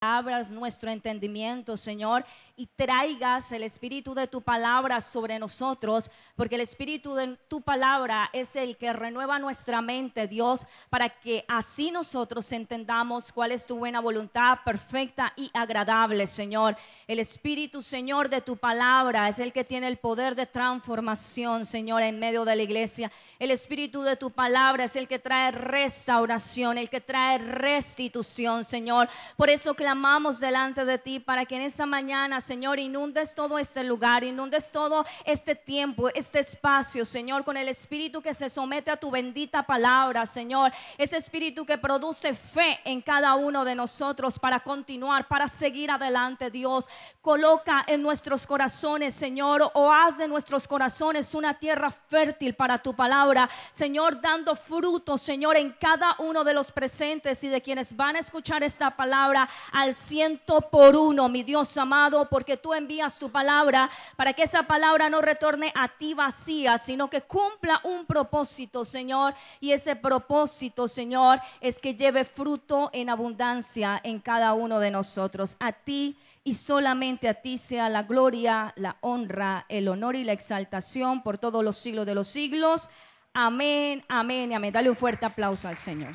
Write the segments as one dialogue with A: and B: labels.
A: abras nuestro entendimiento, Señor, y traigas el espíritu de tu palabra sobre nosotros, porque el espíritu de tu palabra es el que renueva nuestra mente, Dios, para que así nosotros entendamos cuál es tu buena voluntad, perfecta y agradable, Señor. El espíritu, Señor, de tu palabra es el que tiene el poder de transformación, Señor, en medio de la iglesia. El espíritu de tu palabra es el que trae restauración, el que trae restitución, Señor. Por eso clamamos delante de ti para que en esta mañana, Señor, inundes todo este lugar, inundes todo este tiempo, este espacio, Señor, con el espíritu que se somete a tu bendita palabra, Señor. Ese espíritu que produce fe en cada uno de nosotros para continuar, para seguir adelante, Dios. Coloca en nuestros corazones, Señor, o haz de nuestros corazones una tierra fértil para tu palabra, Señor, dando fruto, Señor, en cada uno de los presentes y de quienes van a escuchar esta palabra al 100%, mi Dios amado, porque tú envías tu palabra para que esa palabra no retorne a ti vacía, sino que cumpla un propósito, Señor, y ese propósito, Señor, es que lleve fruto en abundancia en cada uno de nosotros. A ti y solamente a ti sea la gloria, la honra, el honor y la exaltación por todos los siglos de los siglos. Amén, amén y amén. Dale un fuerte aplauso al Señor.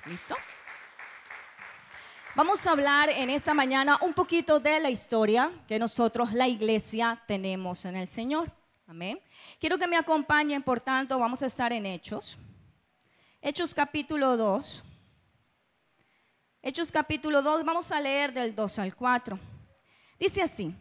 A: ¿Listo? Vamos a hablar en esta mañana un poquito de la historia que nosotros, la iglesia, tenemos en el Señor. Amén. Quiero que me acompañen, por tanto, vamos a estar en Hechos. Hechos capítulo 2. Hechos capítulo 2, vamos a leer del 2 al 4. Dice así: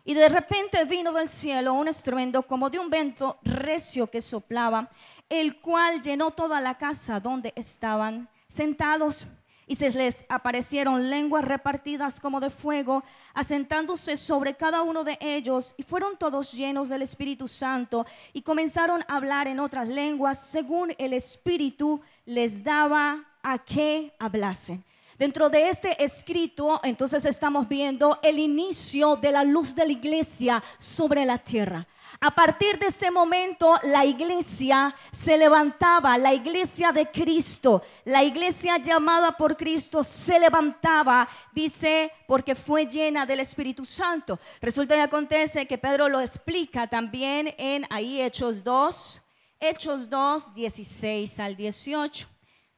A: y de repente vino del cielo un estruendo como de un viento recio que soplaba, el cual llenó toda la casa donde estaban sentados. Y se les aparecieron lenguas repartidas como de fuego, asentándose sobre cada uno de ellos, y fueron todos llenos del Espíritu Santo, y comenzaron a hablar en otras lenguas, según el Espíritu les daba a que hablasen. Dentro de este escrito, entonces estamos viendo el inicio de la luz de la iglesia sobre la tierra. A partir de este momento, la iglesia se levantaba, la iglesia de Cristo, la iglesia llamada por Cristo se levantaba, dice, porque fue llena del Espíritu Santo. Resulta y acontece que Pedro lo explica también en ahí Hechos 2, 16 al 18.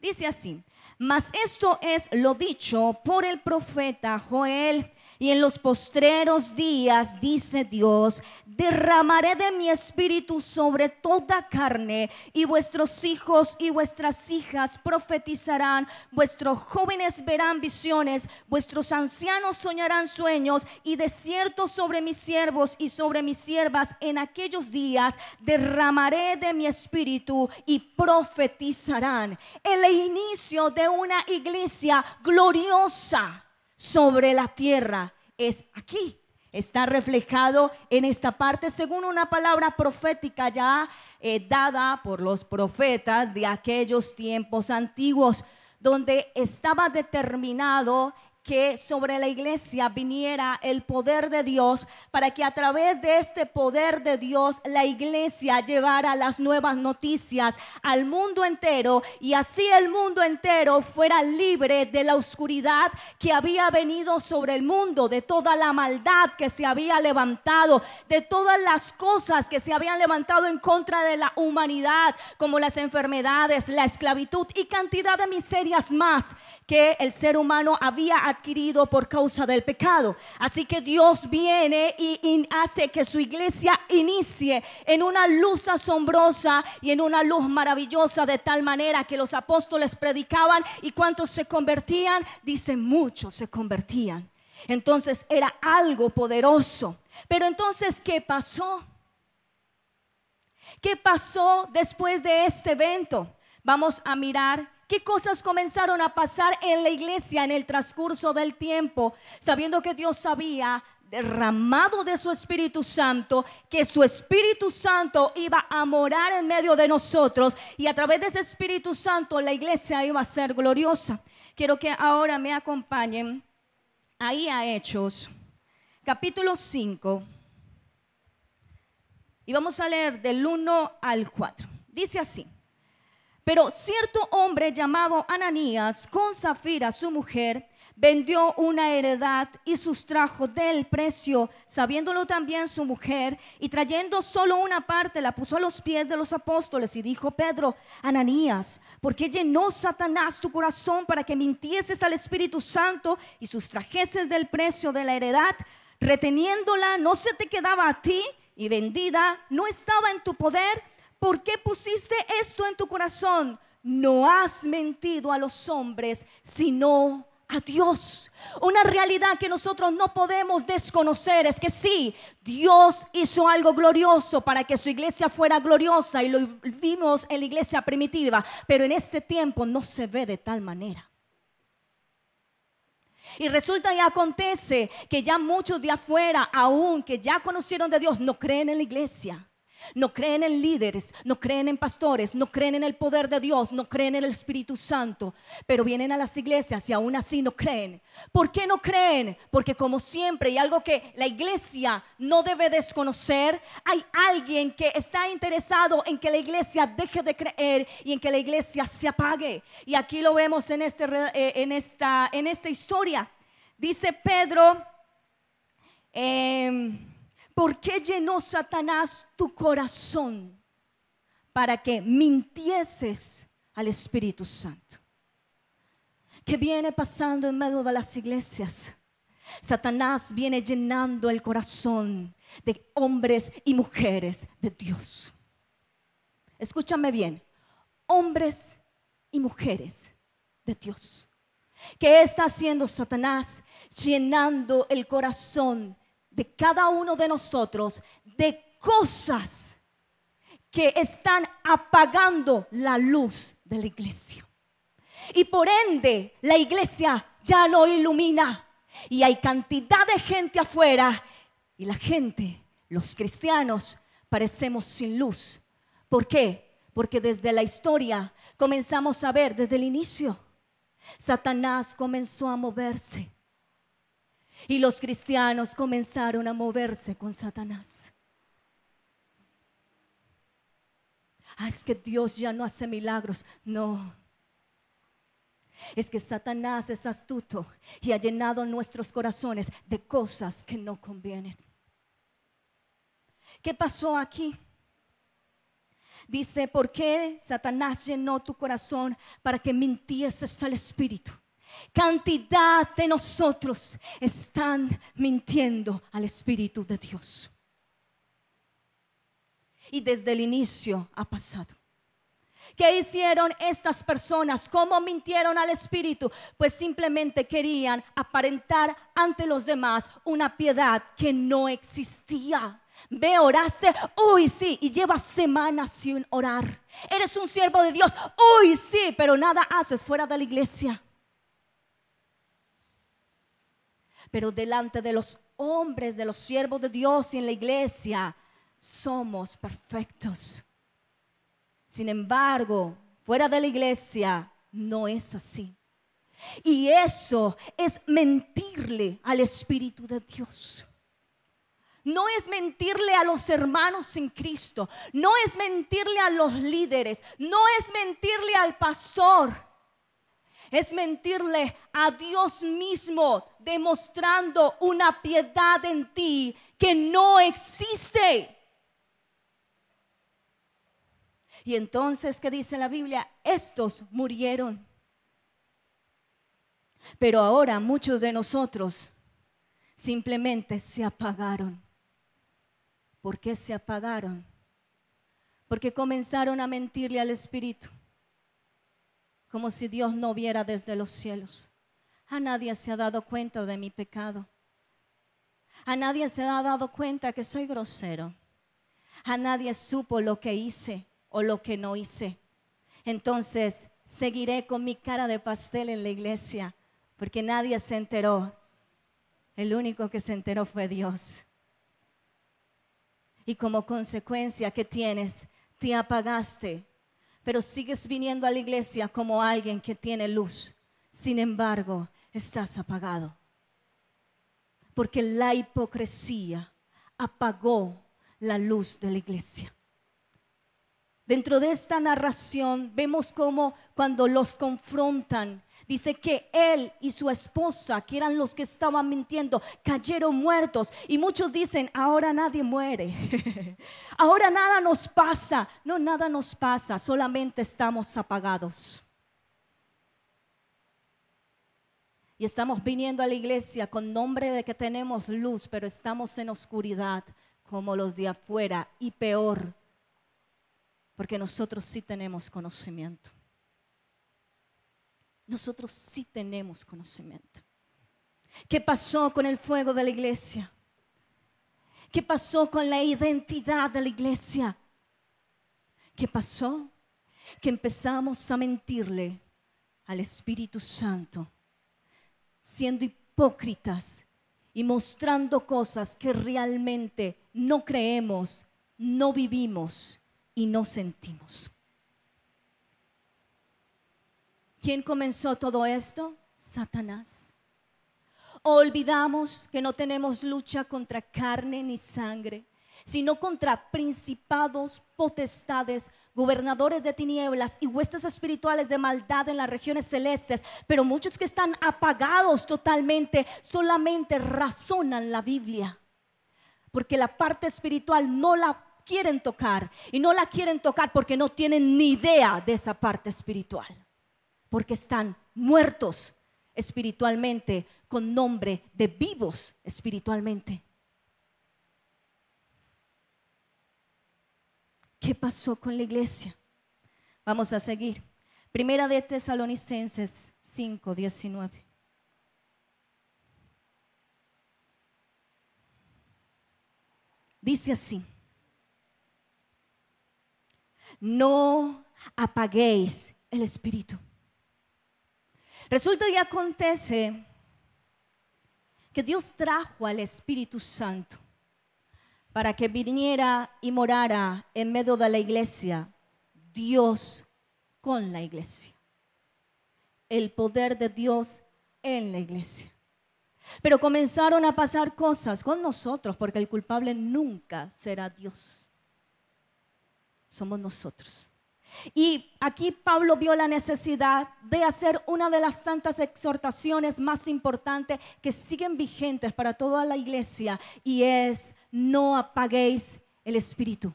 A: Dice así: mas esto es lo dicho por el profeta Joel. Y en los postreros días, dice Dios, derramaré de mi espíritu sobre toda carne, y vuestros hijos y vuestras hijas profetizarán, vuestros jóvenes verán visiones, vuestros ancianos soñarán sueños, y de cierto sobre mis siervos y sobre mis siervas en aquellos días derramaré de mi espíritu y profetizarán. El inicio de una iglesia gloriosa sobre la tierra es aquí. Está reflejado en esta parte según una palabra profética ya dada por los profetas de aquellos tiempos antiguos, donde estaba determinado que sobre la iglesia viniera el poder de Dios, para que a través de este poder de Dios la iglesia llevara las nuevas noticias al mundo entero, y así el mundo entero fuera libre de la oscuridad que había venido sobre el mundo, de toda la maldad que se había levantado, de todas las cosas que se habían levantado en contra de la humanidad, como las enfermedades, la esclavitud y cantidad de miserias más que el ser humano había adquirido por causa del pecado. Así que Dios viene y hace que su iglesia inicie en una luz asombrosa y en una luz maravillosa, de tal manera que los apóstoles predicaban, y cuántos se convertían, dice, muchos se convertían. Entonces era algo poderoso. Pero entonces, ¿qué pasó? ¿Qué pasó después de este evento? Vamos a mirar qué cosas comenzaron a pasar en la iglesia en el transcurso del tiempo, sabiendo que Dios había derramado de su Espíritu Santo, que su Espíritu Santo iba a morar en medio de nosotros, y a través de ese Espíritu Santo la iglesia iba a ser gloriosa. Quiero que ahora me acompañen ahí a Hechos capítulo 5, y vamos a leer del 1 al 4. Dice así: pero cierto hombre llamado Ananías, con Safira su mujer, vendió una heredad y sustrajo del precio, sabiéndolo también su mujer, y trayendo solo una parte, la puso a los pies de los apóstoles y dijo: Pedro, Ananías, ¿por qué llenó Satanás tu corazón para que mintieses al Espíritu Santo y sustrajeses del precio de la heredad? Reteniéndola no se te quedaba a ti, y vendida no estaba en tu poder. ¿Por qué pusiste esto en tu corazón? No has mentido a los hombres, sino a Dios. Una realidad que nosotros no podemos desconocer es que sí, Dios hizo algo glorioso para que su iglesia fuera gloriosa, y lo vimos en la iglesia primitiva, pero en este tiempo no se ve de tal manera. Y resulta y acontece que ya muchos de afuera, aún que ya conocieron de Dios, no creen en la iglesia. No creen en líderes, no creen en pastores, no creen en el poder de Dios, no creen en el Espíritu Santo, pero vienen a las iglesias y aún así no creen. ¿Por qué no creen? Porque como siempre, y algo que la iglesia no debe desconocer, hay alguien que está interesado en que la iglesia deje de creer y en que la iglesia se apague. Y aquí lo vemos en esta historia. Dice Pedro, ¿por qué llenó Satanás tu corazón para que mintieses al Espíritu Santo? ¿Qué viene pasando en medio de las iglesias? Satanás viene llenando el corazón de hombres y mujeres de Dios. Escúchame bien, hombres y mujeres de Dios. ¿Qué está haciendo Satanás? Llenando el corazón de cada uno de nosotros de cosas que están apagando la luz de la iglesia. Y por ende la iglesia ya no ilumina. Y hay cantidad de gente afuera. Y la gente, los cristianos, parecemos sin luz. ¿Por qué? Porque desde la historia comenzamos a ver, desde el inicio, Satanás comenzó a moverse. Y los cristianos comenzaron a moverse con Satanás. Es que Dios ya no hace milagros. No. Es que Satanás es astuto y ha llenado nuestros corazones de cosas que no convienen. ¿Qué pasó aquí? Dice, ¿por qué Satanás llenó tu corazón para que mintieses al Espíritu? Cantidad de nosotros están mintiendo al Espíritu de Dios. Y desde el inicio ha pasado. ¿Qué hicieron estas personas? ¿Cómo mintieron al Espíritu? Pues simplemente querían aparentar ante los demás una piedad que no existía. Ve, oraste, uy sí, y llevas semanas sin orar. Eres un siervo de Dios, uy sí, pero nada haces fuera de la iglesia. Pero delante de los hombres, de los siervos de Dios y en la iglesia, somos perfectos. Sin embargo, fuera de la iglesia no es así. Y eso es mentirle al Espíritu de Dios. No es mentirle a los hermanos en Cristo. No es mentirle a los líderes. No es mentirle al pastor. Es mentirle a Dios mismo, demostrando una piedad en ti que no existe. Y entonces, ¿qué dice la Biblia? Estos murieron. Pero ahora muchos de nosotros simplemente se apagaron. ¿Por qué se apagaron? Porque comenzaron a mentirle al Espíritu. Como si Dios no viera desde los cielos. A nadie se ha dado cuenta de mi pecado. A nadie se ha dado cuenta que soy grosero. A nadie supo lo que hice o lo que no hice. Entonces seguiré con mi cara de pastel en la iglesia, porque nadie se enteró. El único que se enteró fue Dios. Y como consecuencia, ¿qué tienes? Te apagaste. Pero sigues viniendo a la iglesia como alguien que tiene luz. Sin embargo, estás apagado. Porque la hipocresía apagó la luz de la iglesia. Dentro de esta narración vemos cómo cuando los confrontan, Dice que él y su esposa, que eran los que estaban mintiendo, cayeron muertos. Y muchos dicen, ahora nadie muere. Ahora nada nos pasa. No, nada nos pasa, solamente estamos apagados. Y estamos viniendo a la iglesia con nombre de que tenemos luz, pero estamos en oscuridad como los de afuera, y peor, porque nosotros sí tenemos conocimiento. Nosotros sí tenemos conocimiento. ¿Qué pasó con el fuego de la iglesia? ¿Qué pasó con la identidad de la iglesia? ¿Qué pasó? Que empezamos a mentirle al Espíritu Santo, siendo hipócritas y mostrando cosas que realmente no creemos, no vivimos y no sentimos. ¿Quién comenzó todo esto? Satanás. Olvidamos que no tenemos lucha contra carne ni sangre, sino contra principados, potestades, gobernadores de tinieblas y huestes espirituales de maldad en las regiones celestes. Pero muchos que están apagados totalmente solamente razonan la Biblia, porque la parte espiritual no la quieren tocar, y no la quieren tocar porque no tienen ni idea de esa parte espiritual, porque están muertos espiritualmente con nombre de vivos espiritualmente. ¿Qué pasó con la iglesia? Vamos a seguir. Primera de Tesalonicenses 5:19. Dice así: no apaguéis el espíritu. Resulta y acontece que Dios trajo al Espíritu Santo para que viniera y morara en medio de la iglesia. Dios con la iglesia. El poder de Dios en la iglesia. Pero comenzaron a pasar cosas con nosotros, porque el culpable nunca será Dios. Somos nosotros. Y aquí Pablo vio la necesidad de hacer una de las tantas exhortaciones más importantes que siguen vigentes para toda la iglesia, y es: no apaguéis el espíritu.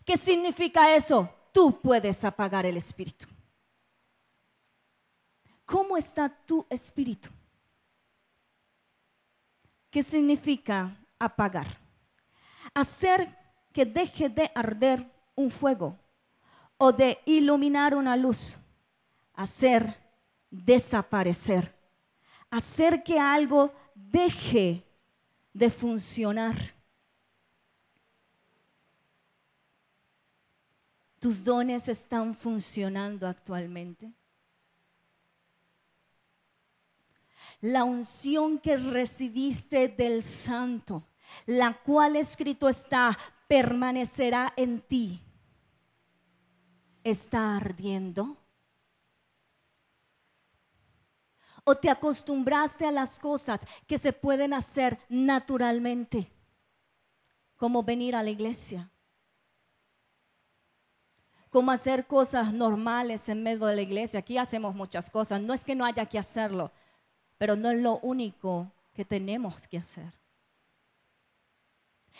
A: ¿Qué significa eso? Tú puedes apagar el espíritu. ¿Cómo está tu espíritu? ¿Qué significa apagar? Hacer que deje de arder un fuego o de iluminar una luz. Hacer desaparecer. Hacer que algo deje de funcionar. ¿Tus dones están funcionando actualmente? La unción que recibiste del Santo, la cual escrito está, permanecerá en ti, ¿está ardiendo? ¿O te acostumbraste a las cosas que se pueden hacer naturalmente, como venir a la iglesia, como hacer cosas normales en medio de la iglesia? Aquí hacemos muchas cosas, no es que no haya que hacerlo, pero no es lo único que tenemos que hacer.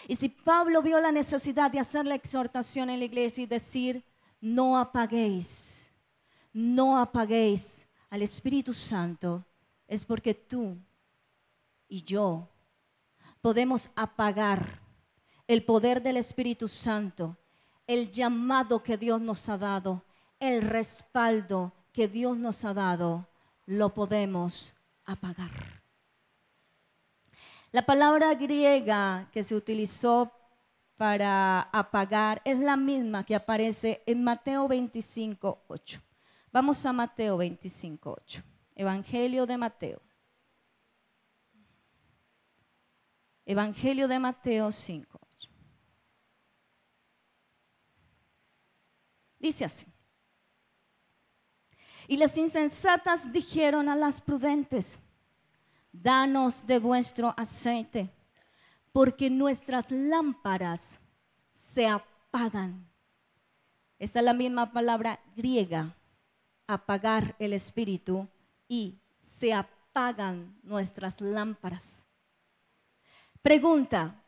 A: Y si Pablo vio la necesidad de hacer la exhortación en la iglesia y decir: no apaguéis al Espíritu Santo, es porque tú y yo podemos apagar el poder del Espíritu Santo, el llamado que Dios nos ha dado, el respaldo que Dios nos ha dado, lo podemos apagar. La palabra griega que se utilizó para apagar es la misma que aparece en Mateo 25:8. Vamos a Mateo 25:8. Evangelio de Mateo. Evangelio de Mateo 5:8. Dice así: y las insensatas dijeron a las prudentes: danos de vuestro aceite, porque nuestras lámparas se apagan. Esta es la misma palabra griega, apagar el espíritu, y se apagan nuestras lámparas. Pregunta,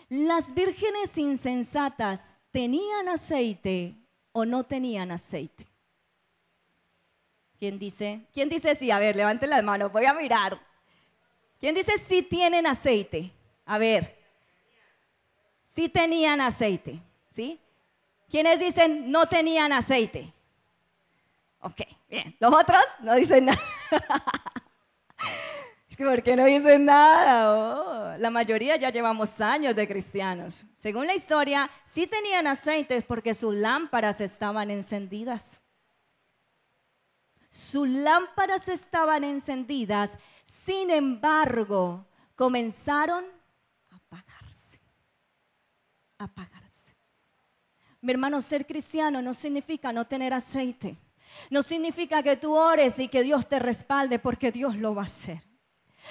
A: ¿las vírgenes insensatas tenían aceite o no tenían aceite? ¿Quién dice? ¿Quién dice sí? A ver, levanten las manos, voy a mirar. ¿Quién dice sí tienen aceite? A ver, sí tenían aceite, ¿sí? ¿Quiénes dicen no tenían aceite? Ok, bien. Los otros no dicen nada. Es que ¿por qué no dicen nada? Oh, la mayoría ya llevamos años de cristianos. Según la historia, sí tenían aceite porque sus lámparas estaban encendidas. Sus lámparas estaban encendidas, sin embargo, comenzaron a apagarse. Apagarse. Mi hermano, ser cristiano no significa no tener aceite. No significa que tú ores y que Dios te respalde, porque Dios lo va a hacer.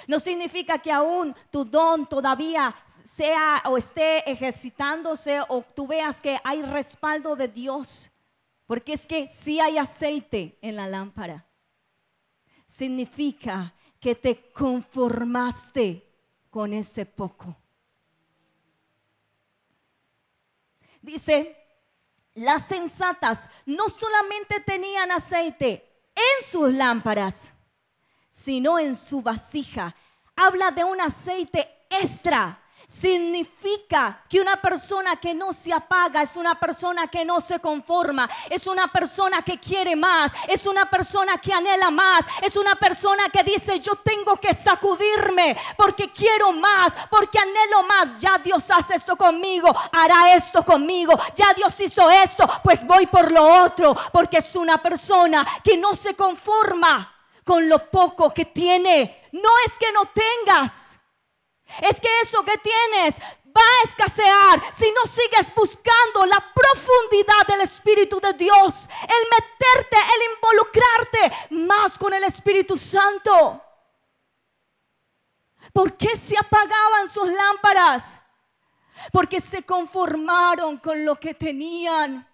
A: No significa que aún tu don todavía sea o esté ejercitándose o tú veas que hay respaldo de Dios. Porque es que sí hay aceite en la lámpara. Significa que te conformaste con ese poco. Dice, las sensatas no solamente tenían aceite en sus lámparas, sino en su vasija. Habla de un aceite extra. Significa que una persona que no se apaga es una persona que no se conforma, es una persona que quiere más, es una persona que anhela más, es una persona que dice yo tengo que sacudirme porque quiero más, porque anhelo más. Ya Dios hace esto conmigo, hará esto conmigo, ya Dios hizo esto, pues voy por lo otro, porque es una persona que no se conforma con lo poco que tiene. No es que no tengas, es que eso que tienes va a escasear si no sigues buscando la profundidad del Espíritu de Dios, el meterte, el involucrarte más con el Espíritu Santo. ¿Por qué se apagaban sus lámparas? Porque se conformaron con lo que tenían.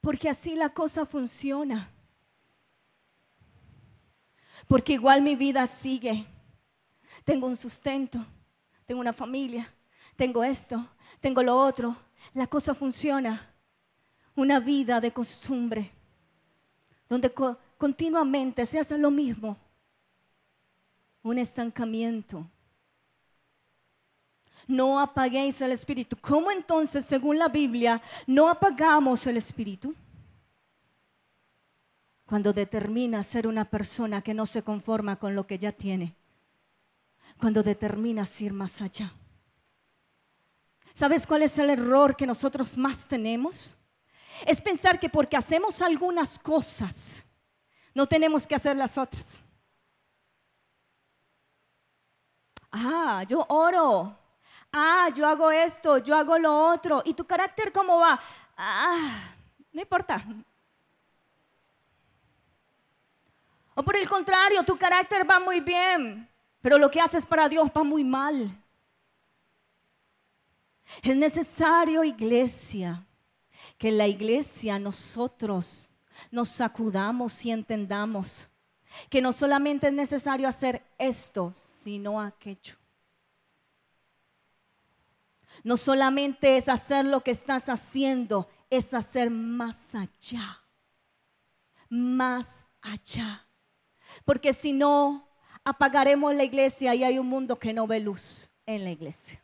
A: Porque así la cosa funciona. Porque igual mi vida sigue. Tengo un sustento, tengo una familia, tengo esto, tengo lo otro. La cosa funciona. Una vida de costumbre, donde continuamente se hace lo mismo. Un estancamiento. No apaguéis el espíritu. ¿Cómo entonces, según la Biblia, no apagamos el espíritu? Cuando determina ser una persona que no se conforma con lo que ya tiene. Cuando determinas ir más allá. ¿Sabes cuál es el error que nosotros más tenemos? Es pensar que porque hacemos algunas cosas, no tenemos que hacer las otras. Ah, yo oro. Ah, yo hago esto, yo hago lo otro. ¿Y tu carácter cómo va? Ah, no importa. O por el contrario, tu carácter va muy bien, pero lo que haces para Dios va muy mal. Es necesario, iglesia, que en la iglesia nosotros nos sacudamos y entendamos que no solamente es necesario hacer esto, sino aquello. No solamente es hacer lo que estás haciendo, es hacer más allá. Más allá. Porque si no, apagaremos la iglesia y hay un mundo que no ve luz en la iglesia.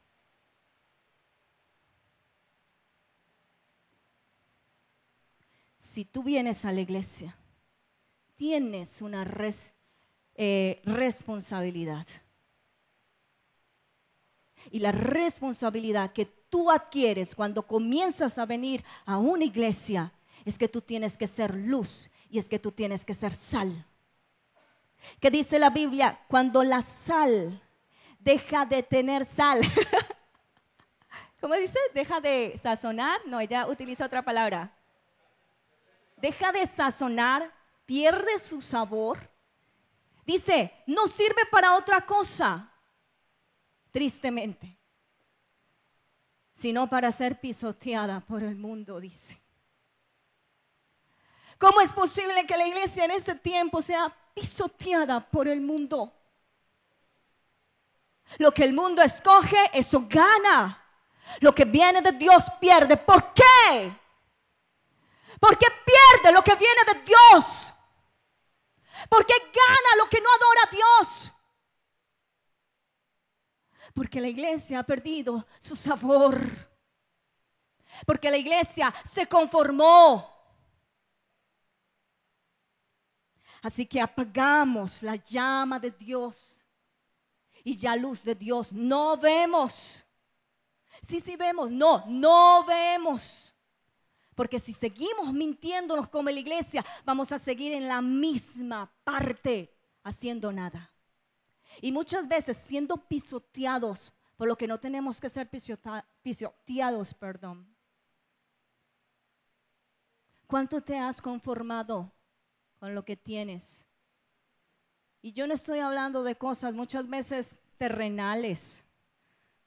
A: Si tú vienes a la iglesia, tienes una responsabilidad. Y la responsabilidad que tú adquieres cuando comienzas a venir a una iglesia es que tú tienes que ser luz y es que tú tienes que ser sal. ¿Qué dice la Biblia? Cuando la sal deja de tener sal. ¿Cómo dice? ¿Deja de sazonar? No, ella utiliza otra palabra. Deja de sazonar, pierde su sabor. Dice, no sirve para otra cosa, tristemente, sino para ser pisoteada por el mundo, dice. ¿Cómo es posible que la iglesia en este tiempo sea pisoteada por el mundo? Lo que el mundo escoge, eso gana. Lo que viene de Dios pierde. ¿Por qué? Porque pierde lo que viene de Dios. Porque gana lo que no adora a Dios. Porque la iglesia ha perdido su sabor. Porque la iglesia se conformó. Así que apagamos la llama de Dios. Y ya luz de Dios no vemos. Sí vemos. No vemos. Porque si seguimos mintiéndonos como la iglesia, vamos a seguir en la misma parte, haciendo nada. Y muchas veces siendo pisoteados por lo que no tenemos que ser pisoteados. ¿Cuánto te has conformado con lo que tienes? Y yo no estoy hablando de cosas muchas veces terrenales.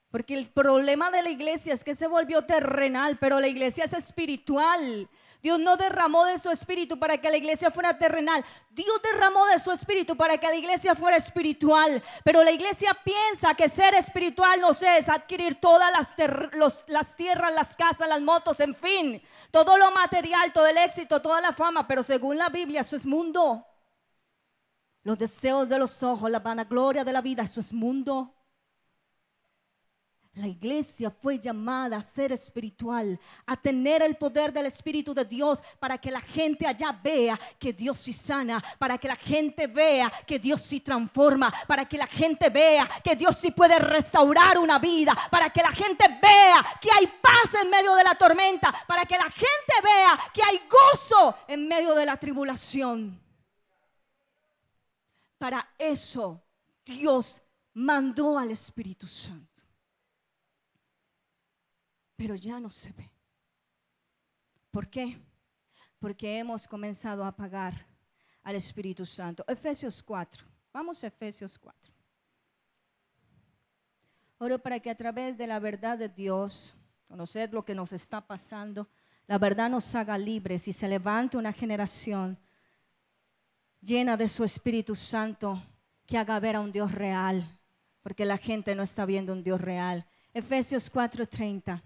A: Porque el problema de la iglesia es que se volvió terrenal, pero la iglesia es espiritual. Dios no derramó de su espíritu para que la iglesia fuera terrenal. Dios derramó de su espíritu para que la iglesia fuera espiritual. Pero la iglesia piensa que ser espiritual no sé, es adquirir todas las tierras, las casas, las motos, en fin. Todo lo material, todo el éxito, toda la fama. Pero según la Biblia eso es mundo. Los deseos de los ojos, la vanagloria de la vida, eso es mundo. La iglesia fue llamada a ser espiritual, a tener el poder del Espíritu de Dios para que la gente allá vea que Dios sí sana, para que la gente vea que Dios sí transforma, para que la gente vea que Dios sí puede restaurar una vida, para que la gente vea que hay paz en medio de la tormenta, para que la gente vea que hay gozo en medio de la tribulación. Para eso Dios mandó al Espíritu Santo. Pero ya no se ve. ¿Por qué? Porque hemos comenzado a apagar al Espíritu Santo. Efesios 4. Vamos a Efesios 4. Oro para que a través de la verdad de Dios, conocer lo que nos está pasando, la verdad nos haga libres y se levante una generación llena de su Espíritu Santo que haga ver a un Dios real, porque la gente no está viendo un Dios real. Efesios 4:30.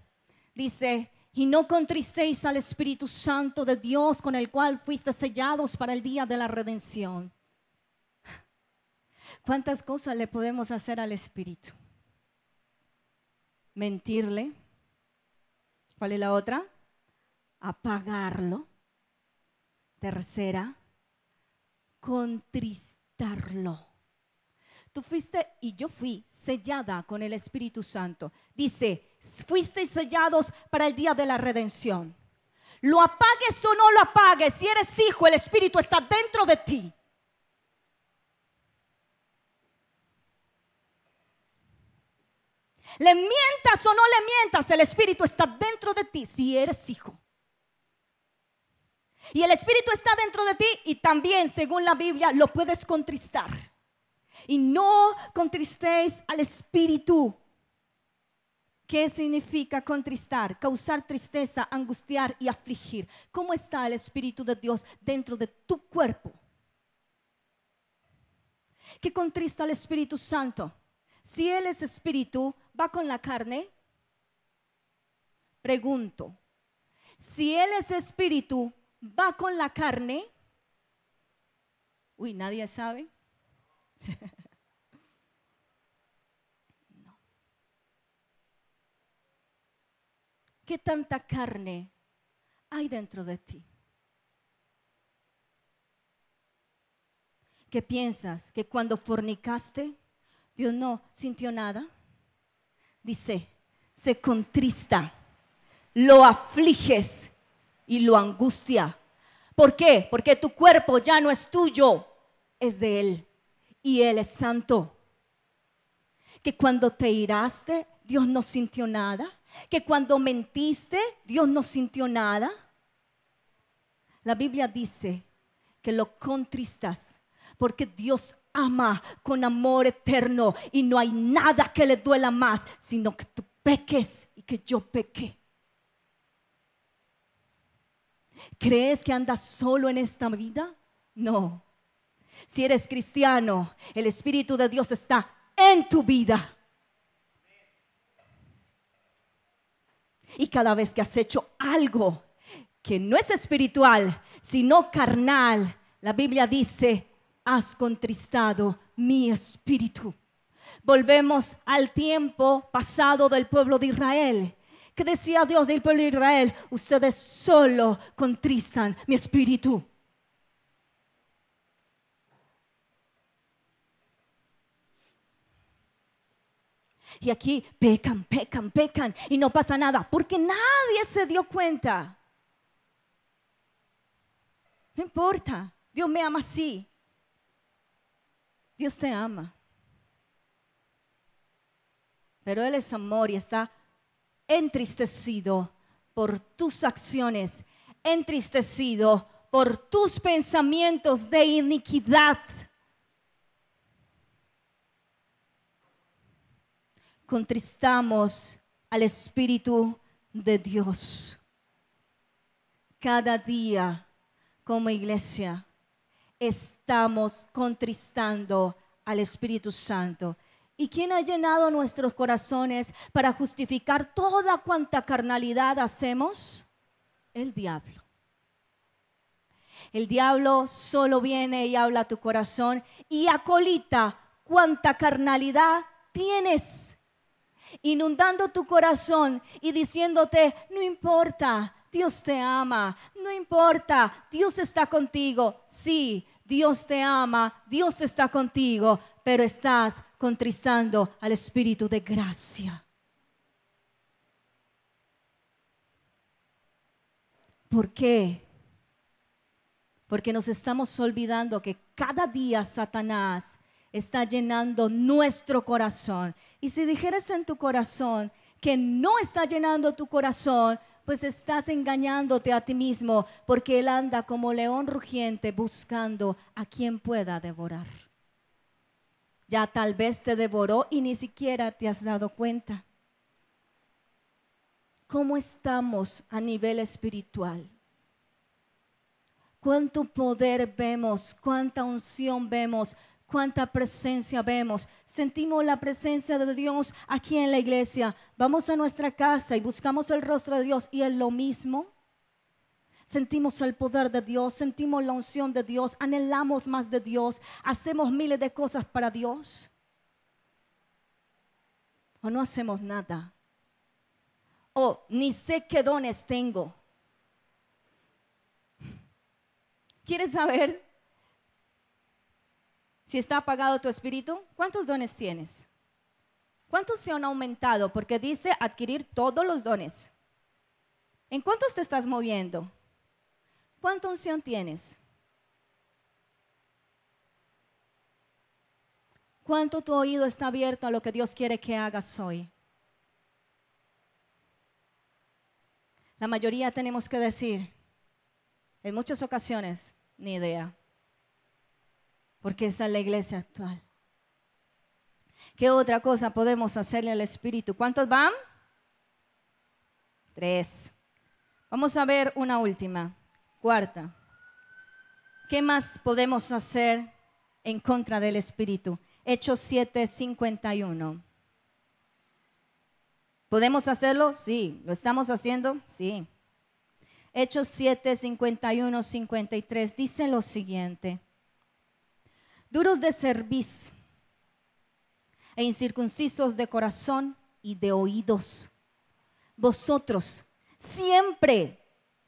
A: Dice, y no contristéis al Espíritu Santo de Dios con el cual fuiste sellados para el día de la redención. ¿Cuántas cosas le podemos hacer al Espíritu? Mentirle. ¿Cuál es la otra? Apagarlo. Tercera, contristarlo. Tú fuiste y yo fui sellada con el Espíritu Santo. Dice, fuisteis sellados para el día de la redención. Lo apagues o no lo apagues, si eres hijo, el Espíritu está dentro de ti. Le mientas o no le mientas, el Espíritu está dentro de ti si eres hijo. Y el Espíritu está dentro de ti y también, según la Biblia, lo puedes contristar. Y no contristéis al Espíritu. ¿Qué significa contristar? Causar tristeza, angustiar y afligir. ¿Cómo está el Espíritu de Dios dentro de tu cuerpo? ¿Qué contrista al Espíritu Santo? Si Él es Espíritu, ¿va con la carne? Pregunto. Si Él es Espíritu, ¿va con la carne? Uy, nadie sabe. No. ¿Qué tanta carne hay dentro de ti? ¿Qué piensas? ¿Que cuando fornicaste, Dios no sintió nada? Dice, se contrista, lo afliges y lo angustia. ¿Por qué? Porque tu cuerpo ya no es tuyo, es de Él. Y Él es santo. Que cuando te iraste, Dios no sintió nada. Que cuando mentiste, Dios no sintió nada. La Biblia dice que lo contristas porque Dios ama con amor eterno y no hay nada que le duela más sino que tú peques y que yo peque. ¿Crees que andas solo en esta vida? No. Si eres cristiano, el Espíritu de Dios está en tu vida. Y cada vez que has hecho algo que no es espiritual, sino carnal, la Biblia dice, has contristado mi espíritu. Volvemos al tiempo pasado del pueblo de Israel. ¿Qué decía Dios del pueblo de Israel? Ustedes solo contristan mi espíritu. Y aquí pecan y no pasa nada porque nadie se dio cuenta. No importa, Dios me ama así. Dios te ama. Pero Él es amor y está entristecido por tus acciones, entristecido por tus pensamientos de iniquidad. Contristamos al Espíritu de Dios. Cada día, como iglesia, estamos contristando al Espíritu Santo. ¿Y quién ha llenado nuestros corazones para justificar toda cuanta carnalidad hacemos? El diablo. El diablo solo viene y habla a tu corazón y acolita cuanta carnalidad tienes, inundando tu corazón y diciéndote, no importa, Dios te ama, no importa, Dios está contigo. Sí, Dios te ama, Dios está contigo, pero estás contristando al Espíritu de gracia. ¿Por qué? Porque nos estamos olvidando que cada día Satanás está llenando nuestro corazón. Y si dijeras en tu corazón que no está llenando tu corazón, pues estás engañándote a ti mismo, porque él anda como león rugiente buscando a quien pueda devorar. Ya tal vez te devoró y ni siquiera te has dado cuenta. ¿Cómo estamos a nivel espiritual? ¿Cuánto poder vemos? ¿Cuánta unción vemos? ¿Cuánta presencia vemos? Sentimos la presencia de Dios aquí en la iglesia. Vamos a nuestra casa y buscamos el rostro de Dios y es lo mismo. Sentimos el poder de Dios, sentimos la unción de Dios, anhelamos más de Dios, hacemos miles de cosas para Dios. O no hacemos nada. O ni sé qué dones tengo. ¿Quieres saber si está apagado tu espíritu? ¿Cuántos dones tienes? ¿Cuántos se han aumentado? Porque dice adquirir todos los dones. ¿En cuántos te estás moviendo? ¿Cuánta unción tienes? ¿Cuánto tu oído está abierto a lo que Dios quiere que hagas hoy? La mayoría tenemos que decir, en muchas ocasiones, ni idea. Porque esa es la iglesia actual. ¿Qué otra cosa podemos hacerle al Espíritu? ¿Cuántos van? 3. Vamos a ver una última, cuarta. ¿Qué más podemos hacer en contra del Espíritu? Hechos 7:51. ¿Podemos hacerlo? Sí. ¿Lo estamos haciendo? Sí. Hechos 7:51-53 dice lo siguiente. Duros de cerviz e incircuncisos de corazón y de oídos, vosotros siempre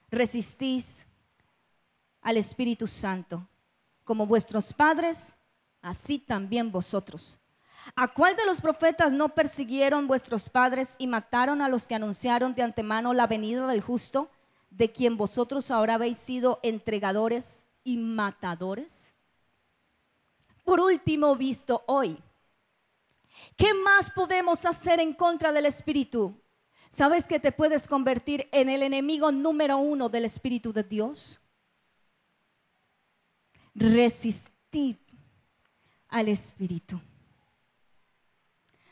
A: resistís al Espíritu Santo, como vuestros padres, así también vosotros. ¿A cuál de los profetas no persiguieron vuestros padres y mataron a los que anunciaron de antemano la venida del justo, de quien vosotros ahora habéis sido entregadores y matadores? Por último, visto hoy, ¿qué más podemos hacer en contra del Espíritu? ¿Sabes que te puedes convertir en el enemigo número 1 del Espíritu de Dios? Resistid al Espíritu.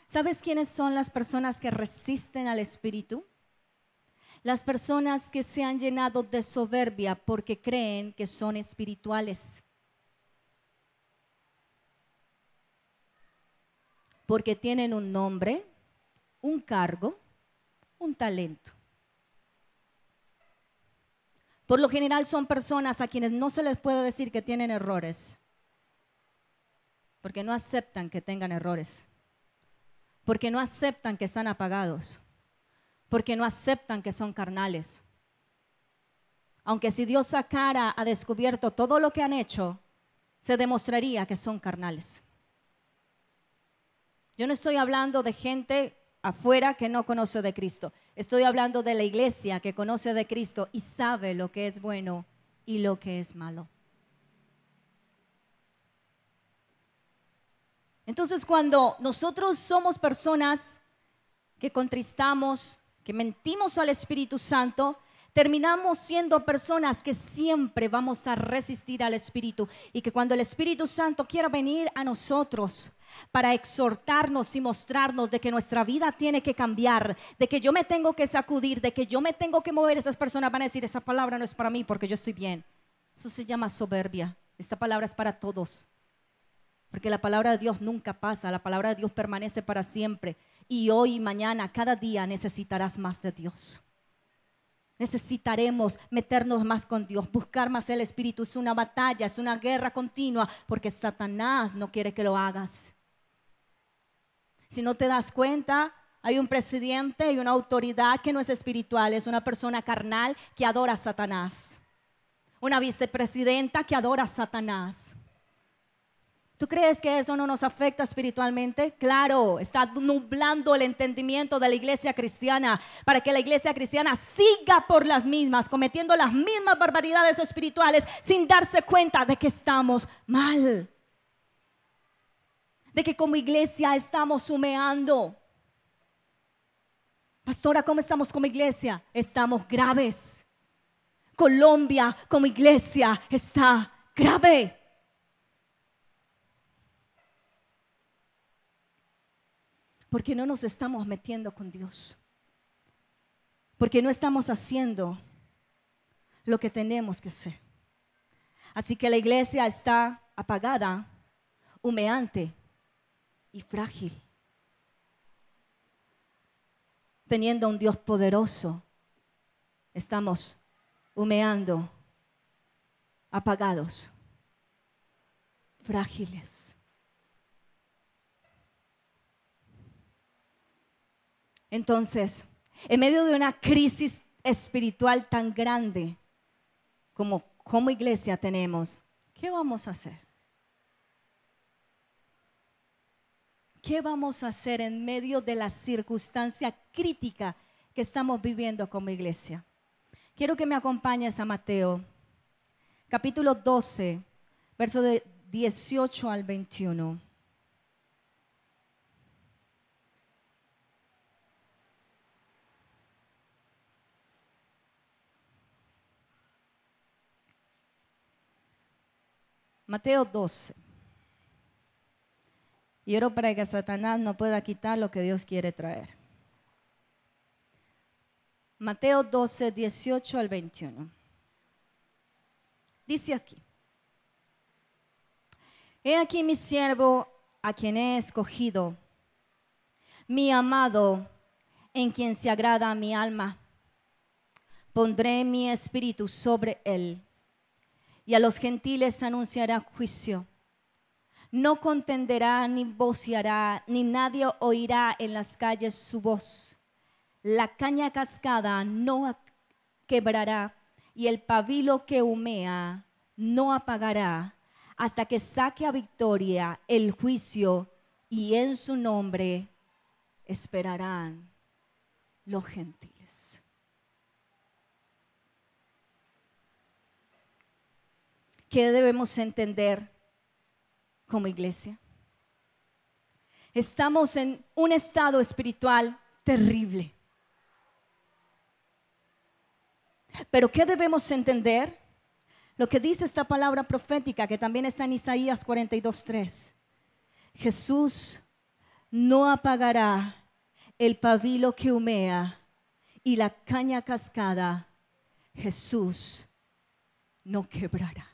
A: ¿Sabes quiénes son las personas que resisten al Espíritu? Las personas que se han llenado de soberbia porque creen que son espirituales. Porque tienen un nombre, un cargo, un talento. Por lo general son personas a quienes no se les puede decir que tienen errores, porque no aceptan que tengan errores, porque no aceptan que están apagados, porque no aceptan que son carnales. Aunque si Dios sacara a descubierto todo lo que han hecho, se demostraría que son carnales. Yo no estoy hablando de gente afuera que no conoce de Cristo. Estoy hablando de la iglesia que conoce de Cristo y sabe lo que es bueno y lo que es malo. Entonces, cuando nosotros somos personas que contristamos, que mentimos al Espíritu Santo, terminamos siendo personas que siempre vamos a resistir al Espíritu, y que cuando el Espíritu Santo quiera venir a nosotros para exhortarnos y mostrarnos de que nuestra vida tiene que cambiar, de que yo me tengo que sacudir, de que yo me tengo que mover, esas personas van a decir: esa palabra no es para mí porque yo estoy bien. Eso se llama soberbia. Esta palabra es para todos, porque la palabra de Dios nunca pasa, la palabra de Dios permanece para siempre. Y hoy y mañana, cada día necesitarás más de Dios. Necesitaremos meternos más con Dios, buscar más el Espíritu. Es una batalla, es una guerra continua, porque Satanás no quiere que lo hagas. Si no te das cuenta, hay un presidente y una autoridad que no es espiritual, es una persona carnal que adora a Satanás. Una vicepresidenta que adora a Satanás. ¿Tú crees que eso no nos afecta espiritualmente? Claro, está nublando el entendimiento de la iglesia cristiana para que la iglesia cristiana siga por las mismas, cometiendo las mismas barbaridades espirituales sin darse cuenta de que estamos mal. De que como iglesia estamos humeando. Pastora, ¿cómo estamos como iglesia? Estamos graves. Colombia como iglesia está grave. Porque no nos estamos metiendo con Dios. Porque no estamos haciendo lo que tenemos que hacer. Así que la iglesia está apagada, humeante y frágil. Teniendo un Dios poderoso, estamos humeando, apagados, frágiles. Entonces, en medio de una crisis espiritual tan grande como iglesia tenemos, ¿qué vamos a hacer? ¿Qué vamos a hacer en medio de la circunstancia crítica que estamos viviendo como iglesia? Quiero que me acompañes a Mateo, capítulo 12, verso de 18 al 21. Mateo 12. Y oro para que Satanás no pueda quitar lo que Dios quiere traer. Mateo 12, 18 al 21. Dice aquí: He aquí mi siervo a quien he escogido, mi amado en quien se agrada mi alma. Pondré mi espíritu sobre él, y a los gentiles anunciará juicio. No contenderá ni voceará, ni nadie oirá en las calles su voz. La caña cascada no quebrará, y el pabilo que humea no apagará, hasta que saque a victoria el juicio, y en su nombre esperarán los gentiles. ¿Qué debemos entender como iglesia? Estamos en un estado espiritual terrible. Pero ¿qué debemos entender? Lo que dice esta palabra profética, que también está en Isaías 42:3. Jesús no apagará el pabilo que humea, y la caña cascada Jesús no quebrará.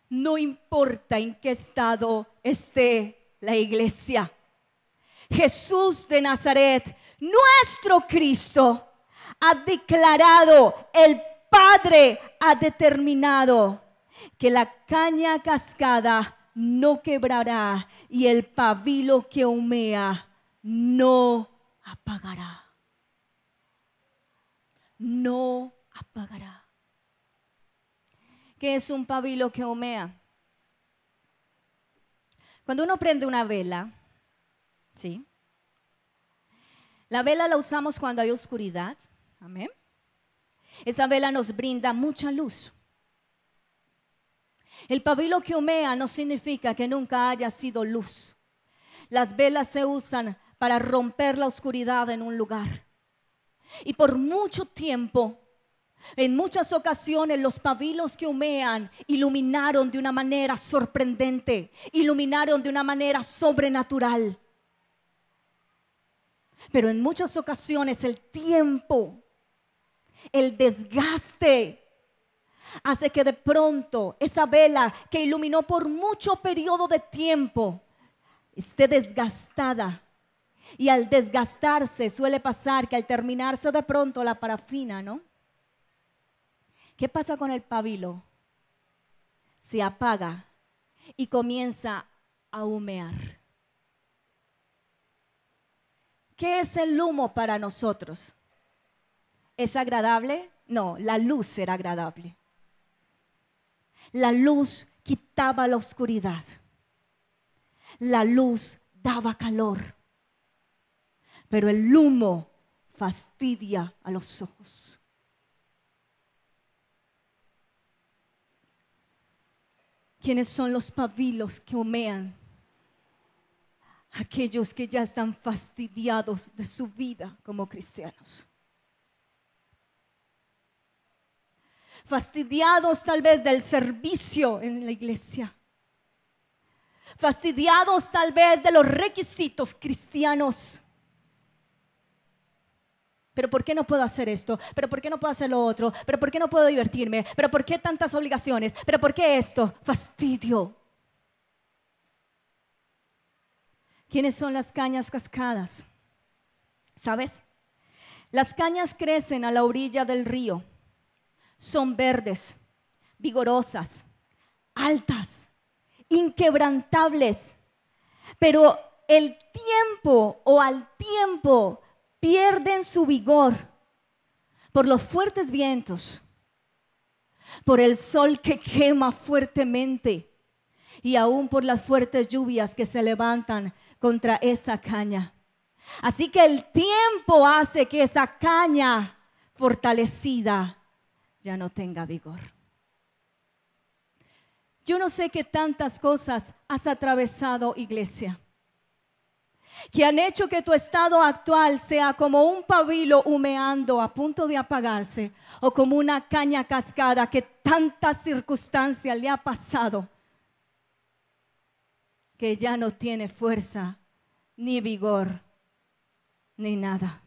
A: No importa en qué estado esté la iglesia. Jesús de Nazaret, nuestro Cristo, ha declarado, el Padre ha determinado que la caña cascada no quebrará y el pabilo que humea no apagará. No apagará. ¿Qué es un pabilo que humea? Cuando uno prende una vela, ¿sí? La vela la usamos cuando hay oscuridad. Amén. Esa vela nos brinda mucha luz. El pabilo que humea no significa que nunca haya sido luz. Las velas se usan para romper la oscuridad en un lugar. Y por mucho tiempo, en muchas ocasiones, los pabilos que humean iluminaron de una manera sorprendente, iluminaron de una manera sobrenatural. Pero en muchas ocasiones el tiempo, el desgaste, hace que de pronto esa vela que iluminó por mucho periodo de tiempo esté desgastada. Y al desgastarse suele pasar que al terminarse de pronto la parafina, ¿no? ¿Qué pasa con el pabilo? Se apaga y comienza a humear. ¿Qué es el humo para nosotros? ¿Es agradable? No, la luz era agradable. La luz quitaba la oscuridad. La luz daba calor. Pero el humo fastidia a los ojos. ¿Quiénes son los pabilos que humean? Aquellos que ya están fastidiados de su vida como cristianos. Fastidiados tal vez del servicio en la iglesia. Fastidiados tal vez de los requisitos cristianos. ¿Pero por qué no puedo hacer esto? ¿Pero por qué no puedo hacer lo otro? ¿Pero por qué no puedo divertirme? ¿Pero por qué tantas obligaciones? ¿Pero por qué esto? Fastidio. ¿Quiénes son las cañas cascadas? ¿Sabes? Las cañas crecen a la orilla del río. Son verdes, vigorosas, altas, inquebrantables. Pero el tiempo o al tiempo pierden su vigor por los fuertes vientos, por el sol que quema fuertemente y aún por las fuertes lluvias que se levantan contra esa caña. Así que el tiempo hace que esa caña fortalecida ya no tenga vigor. Yo no sé qué tantas cosas has atravesado, iglesia, que han hecho que tu estado actual sea como un pabilo humeando a punto de apagarse o como una caña cascada que tantas circunstancias le ha pasado que ya no tiene fuerza, ni vigor, ni nada.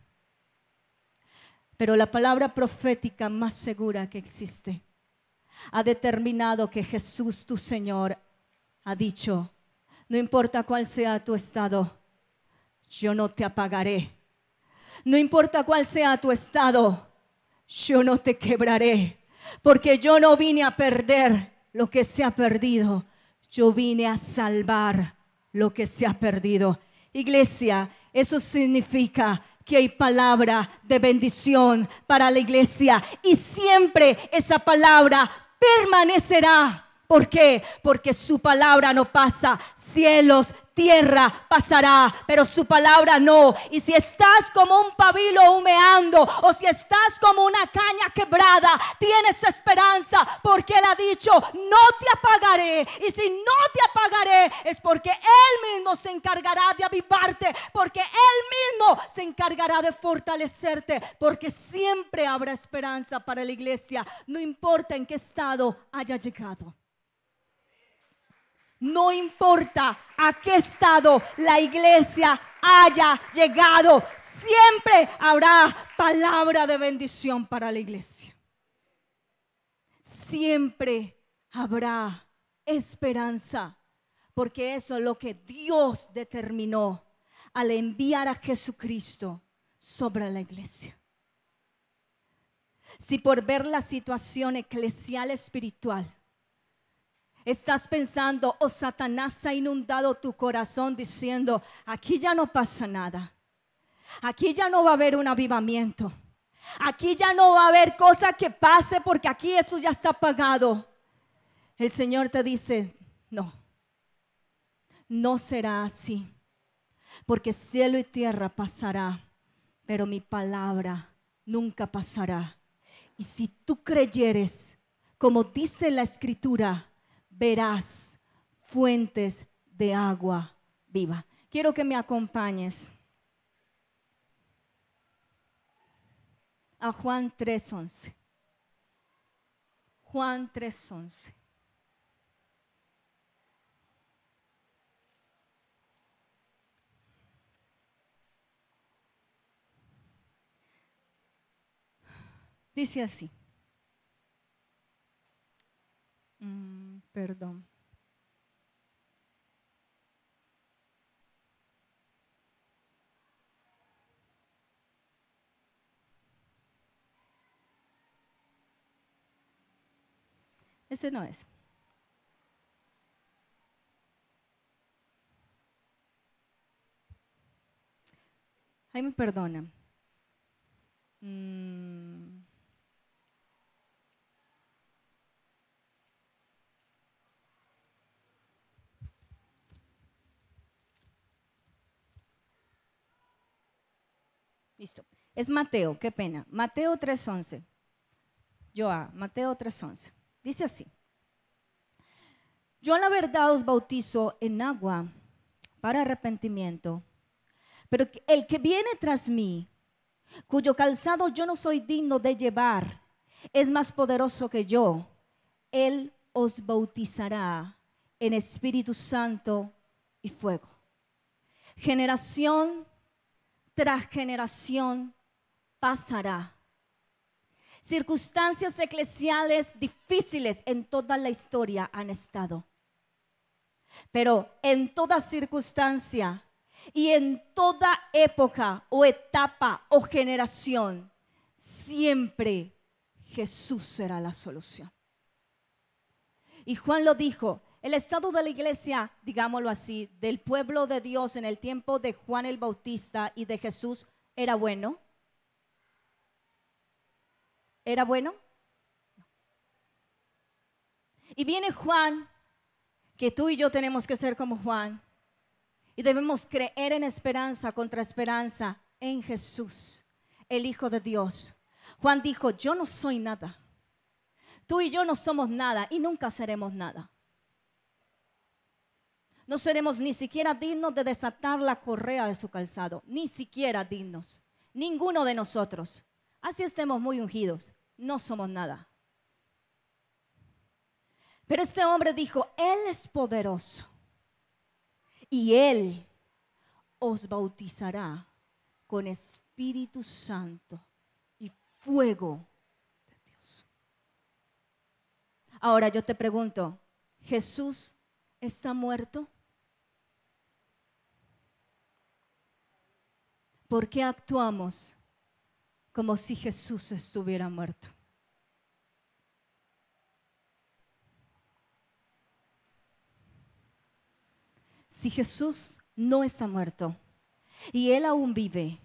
A: Pero la palabra profética más segura que existe ha determinado que Jesús, tu Señor, ha dicho: no importa cuál sea tu estado, yo no te apagaré. No importa cuál sea tu estado, yo no te quebraré. Porque yo no vine a perder lo que se ha perdido. Yo vine a salvar lo que se ha perdido. Iglesia, eso significa que hay palabra de bendición para la iglesia. Y siempre esa palabra permanecerá. ¿Por qué? Porque su palabra no pasa. Cielos, tierra pasará, pero su palabra no. Y si estás como un pabilo humeando o si estás como una caña quebrada, tienes esperanza, porque Él ha dicho: no te apagaré. Y si no te apagaré es porque Él mismo se encargará de avivarte, porque Él mismo se encargará de fortalecerte, porque siempre habrá esperanza para la iglesia, no importa en qué estado haya llegado. No importa a qué estado la iglesia haya llegado, siempre habrá palabra de bendición para la iglesia. Siempre habrá esperanza, porque eso es lo que Dios determinó al enviar a Jesucristo sobre la iglesia. Si por ver la situación eclesial espiritual estás pensando o Satanás ha inundado tu corazón diciendo, aquí ya no pasa nada, aquí ya no va a haber un avivamiento, aquí ya no va a haber cosa que pase porque aquí eso ya está pagado. El Señor te dice, no, no será así, porque cielo y tierra pasará, pero mi palabra nunca pasará. Y si tú creyeres, como dice la Escritura, verás fuentes de agua viva. Quiero que me acompañes a Juan 3:11. Juan 3:11. Dice así. Perdón. Ese no es. Ahí me perdonan. Listo. Es Mateo, qué pena. Mateo 3:11. Mateo 3:11. Dice así. Yo a la verdad os bautizo en agua para arrepentimiento, pero el que viene tras mí, cuyo calzado yo no soy digno de llevar, es más poderoso que yo. Él os bautizará en Espíritu Santo y fuego. Generación tras generación pasará. Circunstancias eclesiales difíciles en toda la historia han estado. Pero en toda circunstancia y en toda época o etapa o generación, siempre Jesús será la solución. Y Juan lo dijo, el estado de la iglesia, digámoslo así, del pueblo de Dios en el tiempo de Juan el Bautista y de Jesús, ¿era bueno? ¿Era bueno? Y viene Juan, que tú y yo tenemos que ser como Juan, y debemos creer en esperanza contra esperanza en Jesús, el Hijo de Dios. Juan dijo, yo no soy nada. Tú y yo no somos nada y nunca seremos nada. No seremos ni siquiera dignos de desatar la correa de su calzado, ni siquiera dignos, ninguno de nosotros. Así estemos muy ungidos, no somos nada. Pero este hombre dijo, Él es poderoso y Él os bautizará con Espíritu Santo y fuego de Dios. Ahora yo te pregunto, ¿Jesús está muerto? ¿Por qué actuamos como si Jesús estuviera muerto? Si Jesús no está muerto y Él aún vive,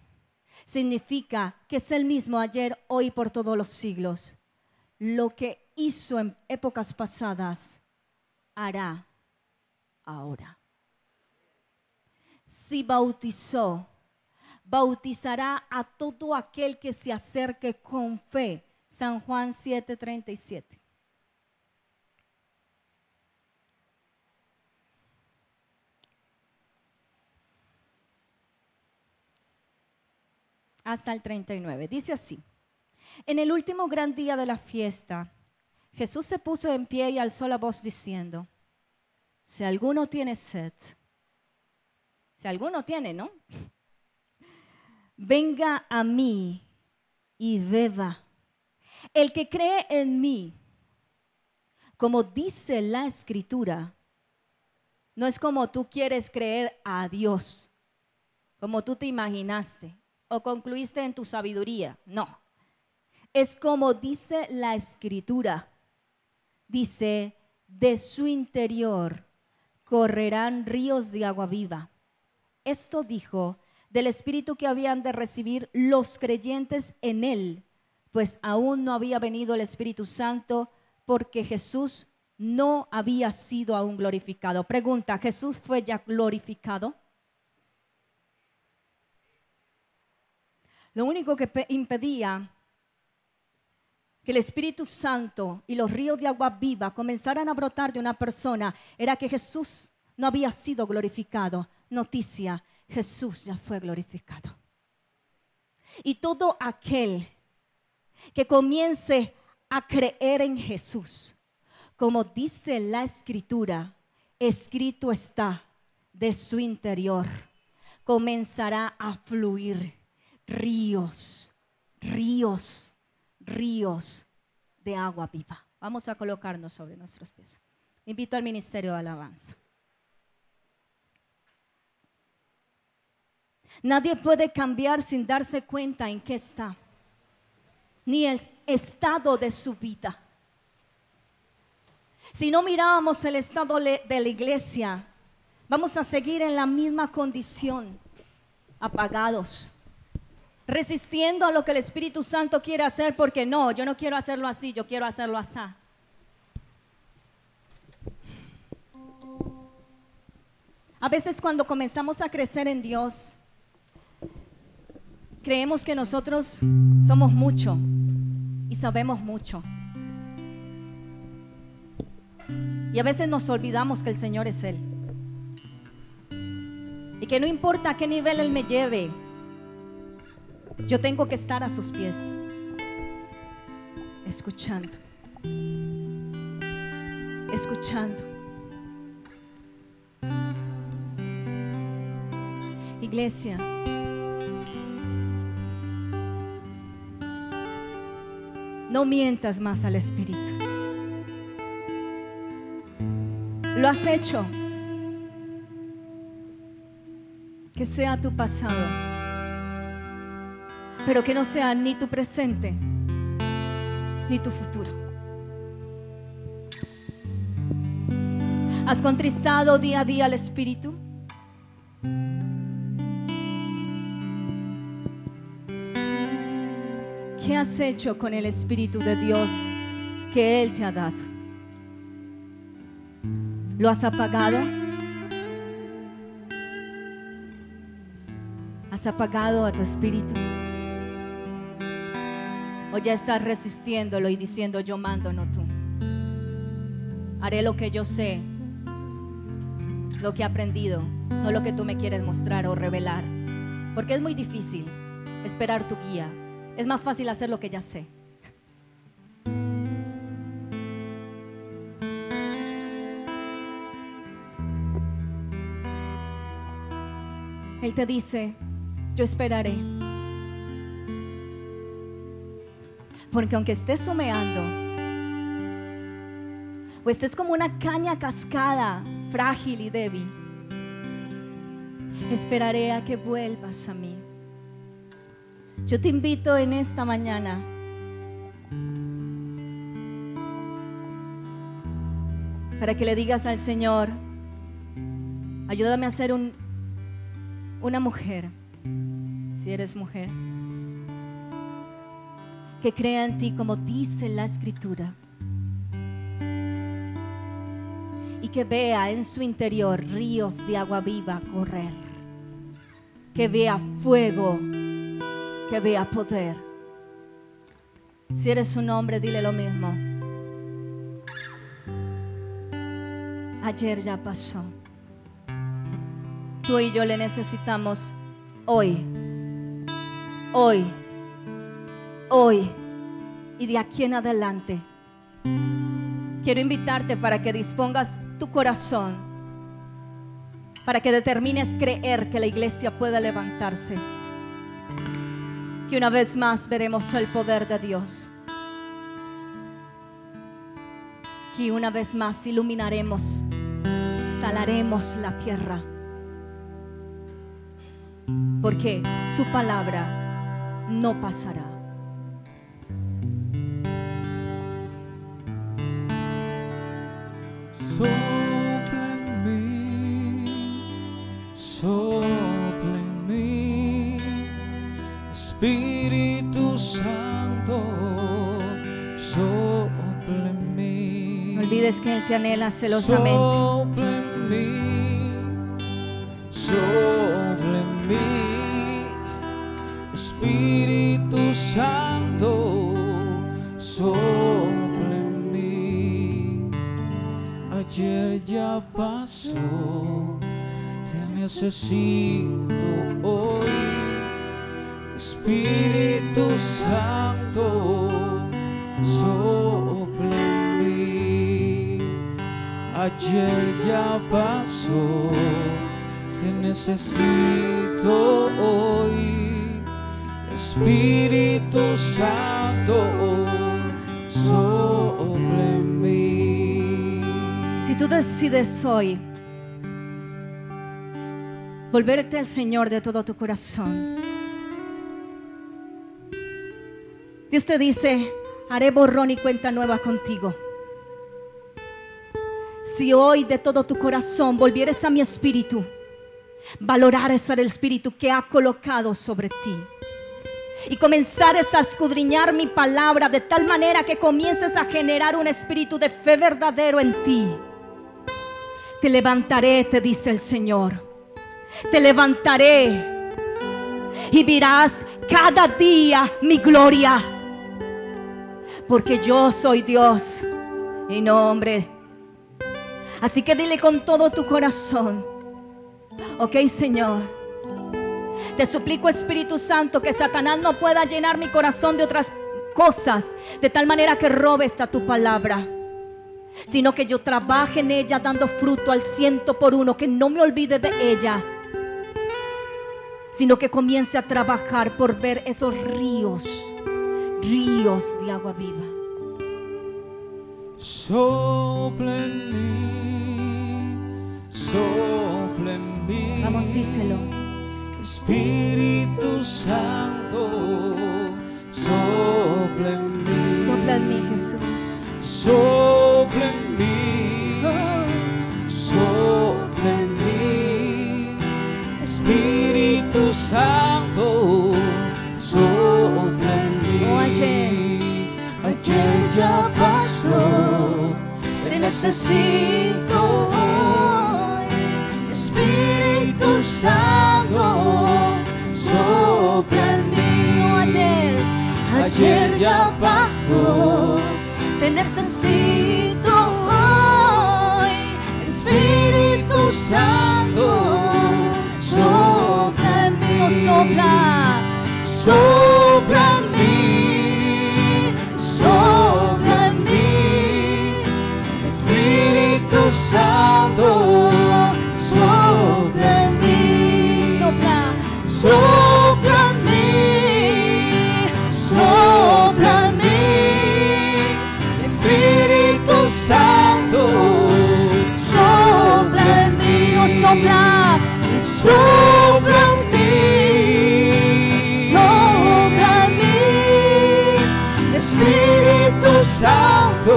A: significa que es el mismo ayer, hoy y por todos los siglos. Lo que hizo en épocas pasadas, hará ahora. Si bautizó, bautizará a todo aquel que se acerque con fe. San Juan 7:37. Hasta el 39. Dice así. En el último gran día de la fiesta, Jesús se puso en pie y alzó la voz diciendo, si alguno tiene sed, si alguno tiene, ¿no? venga a mí y beba. El que cree en mí, como dice la Escritura, no es como tú quieres creer a Dios, como tú te imaginaste o concluiste en tu sabiduría. No, es como dice la Escritura. Dice, de su interior correrán ríos de agua viva. Esto dijo del Espíritu que habían de recibir los creyentes en él, pues aún no había venido el Espíritu Santo, porque Jesús no había sido aún glorificado. Pregunta, ¿Jesús fue ya glorificado? Lo único que impedía que el Espíritu Santo y los ríos de agua viva comenzaran a brotar de una persona era que Jesús no había sido glorificado. Noticia, Jesús ya fue glorificado. Y todo aquel que comience a creer en Jesús, como dice la Escritura, escrito está, de su interior comenzará a fluir ríos, ríos, ríos de agua viva. Vamos a colocarnos sobre nuestros pies. Invito al ministerio de alabanza. Nadie puede cambiar sin darse cuenta en qué está, ni el estado de su vida. Si no mirábamos el estado de la iglesia, vamos a seguir en la misma condición, apagados, resistiendo a lo que el Espíritu Santo quiere hacer, porque no, yo no quiero hacerlo así, yo quiero hacerlo así. A veces cuando comenzamos a crecer en Dios, creemos que nosotros somos mucho y sabemos mucho. Y a veces nos olvidamos que el Señor es Él. Y que no importa a qué nivel Él me lleve, yo tengo que estar a sus pies, escuchando, escuchando. Iglesia, no mientas más al Espíritu. Lo has hecho. Que sea tu pasado, pero que no sea ni tu presente ni tu futuro. ¿Has contristado día a día al Espíritu? ¿Qué has hecho con el Espíritu de Dios que Él te ha dado? ¿Lo has apagado? ¿Has apagado a tu espíritu? ¿O ya estás resistiéndolo y diciendo yo mando, no tú? Haré lo que yo sé, lo que he aprendido, no lo que tú me quieres mostrar o revelar. Porque es muy difícil esperar tu guía. Es más fácil hacer lo que ya sé. Él te dice, yo esperaré. Porque aunque estés humeando, o estés como una caña cascada, frágil y débil, esperaré a que vuelvas a mí. Yo te invito en esta mañana para que le digas al Señor, ayúdame a ser una mujer, si eres mujer, que crea en ti como dice la Escritura y que vea en su interior ríos de agua viva correr, que vea fuego, que vea poder. Si eres un hombre, dile lo mismo. Ayer ya pasó. Tú y yo le necesitamos hoy, hoy, hoy y de aquí en adelante. Quiero invitarte para que dispongas tu corazón, para que determines creer que la iglesia pueda levantarse. que una vez más veremos el poder de Dios. Que una vez más iluminaremos, salaremos la tierra. Porque su palabra no pasará.
B: Sopla en mí, Espíritu Santo, sopla en mí.
A: No olvides que Él te anhela celosamente.
B: Sopla en mí, sopla en mí, Espíritu Santo, sopla en mí. Ayer ya pasó, te necesito hoy, Espíritu Santo, sopla en mí. Ayer ya pasó, te necesito hoy, Espíritu Santo, sopla en mí.
A: Si tú decides hoy volverte al Señor de todo tu corazón, Dios te dice: haré borrón y cuenta nueva contigo. Si hoy de todo tu corazón volvieres a mi espíritu, valorares el espíritu que ha colocado sobre ti y comenzares a escudriñar mi palabra de tal manera que comiences a generar un espíritu de fe verdadero en ti, te levantaré, te dice el Señor. Te levantaré y verás cada día mi gloria, porque yo soy Dios y no hombre. Así que dile con todo tu corazón: ok, Señor, te suplico, Espíritu Santo, que Satanás no pueda llenar mi corazón de otras cosas de tal manera que robe esta tu palabra, sino que yo trabaje en ella dando fruto al 100%, que no me olvide de ella, sino que comience a trabajar por ver esos ríos de agua viva.
B: Sopla en mí, sopla en mí.
A: Vamos, díselo.
B: Espíritu Santo, sopla en mí.
A: Sopla en mí, Jesús.
B: Sopla en mí, sopla en mí. Espíritu Santo, sopla en mí.
A: Oh,
B: ayer ya pasó, te necesito hoy. Espíritu Santo, sopla en mí.
A: Oh,
B: ayer ya pasó, te necesito hoy. Espíritu Santo, sopla en mí.
A: Oh, sopla.
B: Sopla en mí, sopla en mí. Espíritu Santo, sopla en mí.
A: Sopla.
B: Sopla en mí, sopla en mí. Espíritu Santo, sopla en mí.
A: Oh, sopla.
B: Sopla en mí, sopla en mí. Espíritu Santo,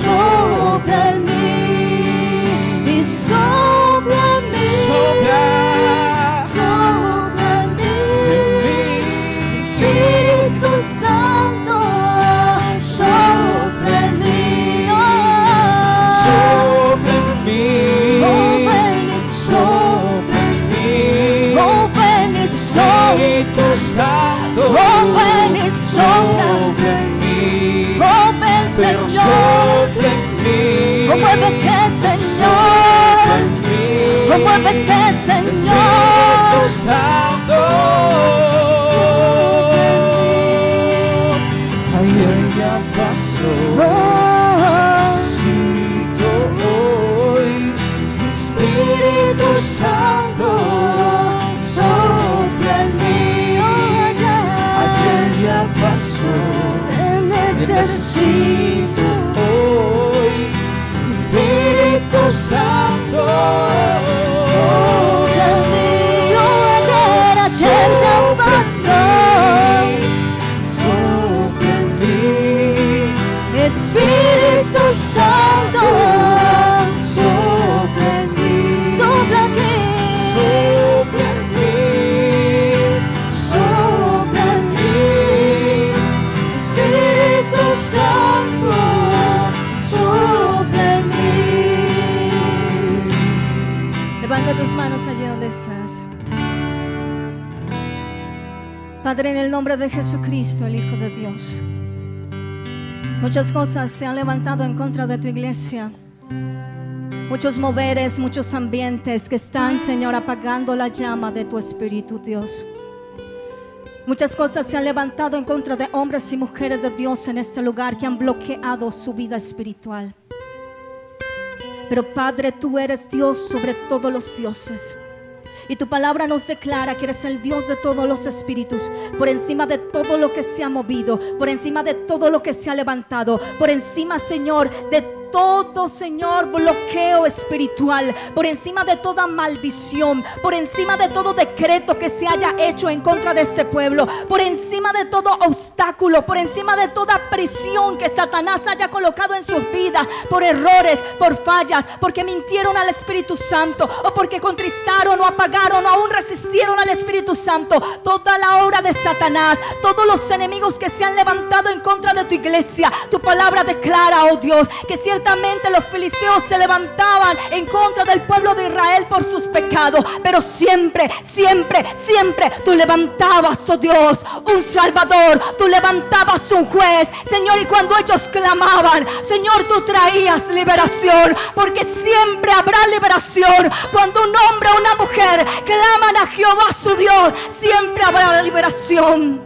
B: sopla en mí.
A: Y sopla en mí.
B: Sopla,
A: Sopla en mí.
B: Espíritu Santo, sopla en mí. Sopla en mí.
A: Oh, ven y
B: Sopla en mí.
A: oh, ven y
B: Espíritu Santo,
A: oh, ven y sopla.
B: sopla en mí.
A: Oh, ven,
B: Pero
A: Señor.
B: sopla en mí.
A: Oh, muévete,
B: Sopla en
A: Señor.
B: mí.
A: Oh, muévete,
B: Espíritu
A: Señor.
B: Santo, ayer ya pasó, necesito hoy. Espíritu Santo, sopla en mí.
A: Levanta tus manos allí donde estás. Padre, en el nombre de Jesucristo, el Hijo de Dios, muchas cosas se han levantado en contra de tu iglesia. Muchos moveres, muchos ambientes que están, Señor, apagando la llama de tu Espíritu, Dios. Muchas cosas se han levantado en contra de hombres y mujeres de Dios en este lugar que han bloqueado su vida espiritual. Pero Padre, tú eres Dios sobre todos los dioses. Y tu palabra nos declara que eres el Dios de todos los espíritus, por encima de todo lo que se ha movido, por encima de todo lo que se ha levantado, por encima, Señor, de todo, Señor, bloqueo espiritual, por encima de toda maldición, por encima de todo decreto que se haya hecho en contra de este pueblo, por encima de todo obstáculo, por encima de toda prisión que Satanás haya colocado en sus vidas, por errores, por fallas, porque mintieron al Espíritu Santo, o porque contristaron o apagaron o aún resistieron al Espíritu Santo. Toda la obra de Satanás, todos los enemigos que se han levantado en contra de tu iglesia, tu palabra declara, oh Dios, que ciertamente los filisteos se levantaban en contra del pueblo de Israel por sus pecados, pero siempre, siempre, siempre tú levantabas, oh Dios, un Salvador, tú levantabas un juez, Señor, y cuando ellos clamaban, Señor, tú traías liberación, porque siempre habrá liberación. Cuando un hombre o una mujer claman a Jehová su Dios, siempre habrá liberación.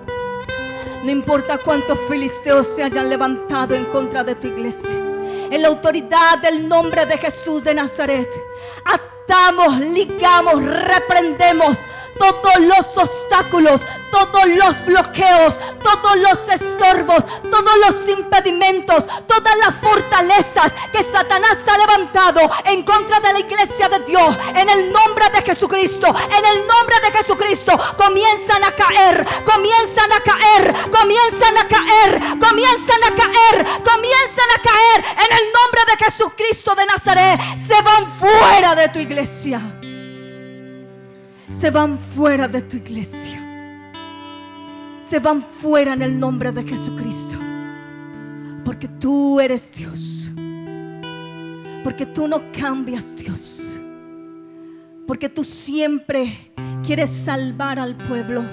A: No importa cuántos filisteos se hayan levantado en contra de tu iglesia, en la autoridad del nombre de Jesús de Nazaret, atamos, ligamos, reprendemos todos los obstáculos, todos los bloqueos, todos los estorbos, todos los impedimentos, todas las fortalezas que Satanás ha levantado en contra de la iglesia de Dios. En el nombre de Jesucristo, en el nombre de Jesucristo, comienzan a caer, comienzan a caer, comienzan a caer, comienzan a caer, comienzan a caer. En el nombre de Jesucristo de Nazaret, se van fuera de tu iglesia. Se van fuera de tu iglesia. Se van fuera en el nombre de Jesucristo. Porque tú eres Dios. Porque tú no cambias, Dios. Porque tú siempre quieres salvar al pueblo.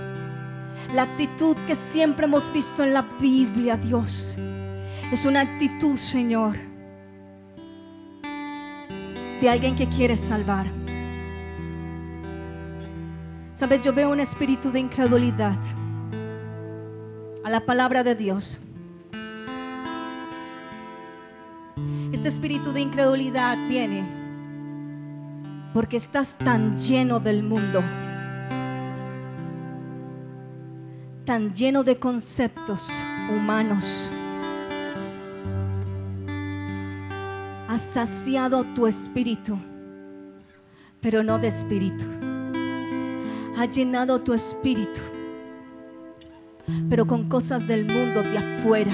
A: La actitud que siempre hemos visto en la Biblia, Dios, es una actitud, Señor, de alguien que quiere salvar. Sabes, yo veo un espíritu de incredulidad a la palabra de Dios. Este espíritu de incredulidad viene porque estás tan lleno del mundo, tan lleno de conceptos humanos. Has saciado tu espíritu, pero no de espíritu. Ha llenado tu espíritu, pero con cosas del mundo de afuera.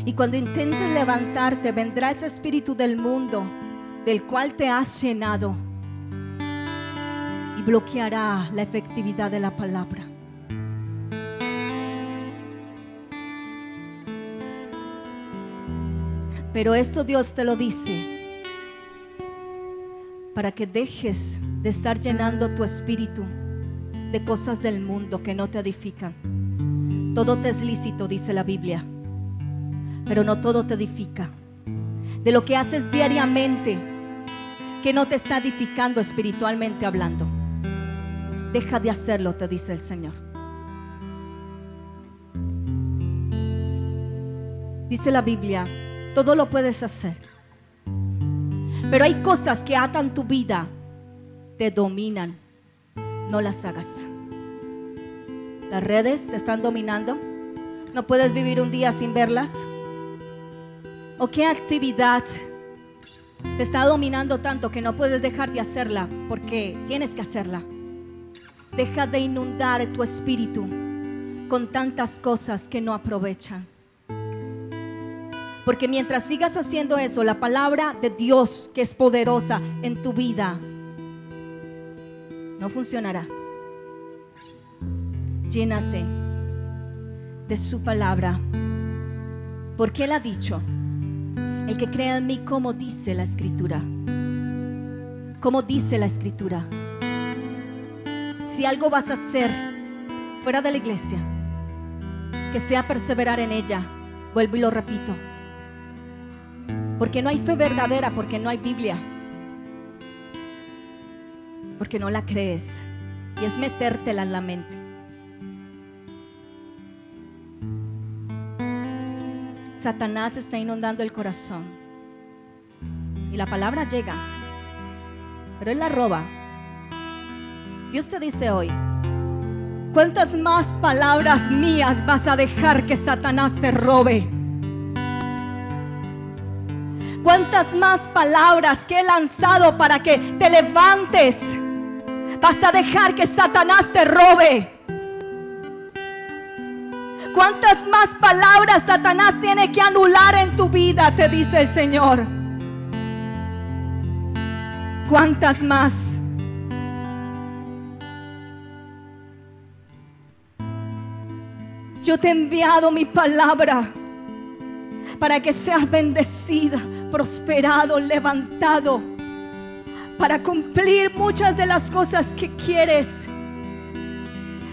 A: Y cuando intentes levantarte, vendrá ese espíritu del mundo del cual te has llenado y bloqueará la efectividad de la palabra. Pero esto Dios te lo dice para que dejes de estar llenando tu espíritu de cosas del mundo que no te edifican. Todo te es lícito, dice la Biblia, pero no todo te edifica. De lo que haces diariamente que no te está edificando espiritualmente hablando, deja de hacerlo, te dice el Señor. Dice la Biblia, todo lo puedes hacer, pero hay cosas que atan tu vida, te dominan. No las hagas. Las redes te están dominando. No puedes vivir un día sin verlas. ¿O qué actividad te está dominando tanto que no puedes dejar de hacerla porque tienes que hacerla? Deja de inundar tu espíritu con tantas cosas que no aprovechan. Porque mientras sigas haciendo eso, la palabra de Dios, que es poderosa en tu vida, no funcionará. Llénate de su palabra, porque Él ha dicho, El que crea en mí, como dice la Escritura. Como dice la Escritura. Si algo vas a hacer fuera de la iglesia, que sea perseverar en ella. Vuelvo y lo repito. Porque no hay fe verdadera, porque no hay Biblia. Porque no la crees. Y es metértela en la mente. Satanás está inundando el corazón. Y la palabra llega, pero él la roba. Dios te dice hoy: ¿cuántas más palabras mías vas a dejar que Satanás te robe? ¿Cuántas más palabras que he lanzado para que te levantes vas a dejar que Satanás te robe? ¿Cuántas más palabras Satanás tiene que anular en tu vida? Te dice el Señor. ¿Cuántas más? Yo te he enviado mi palabra para que seas bendecida, prosperado, levantado, para cumplir muchas de las cosas que quieres.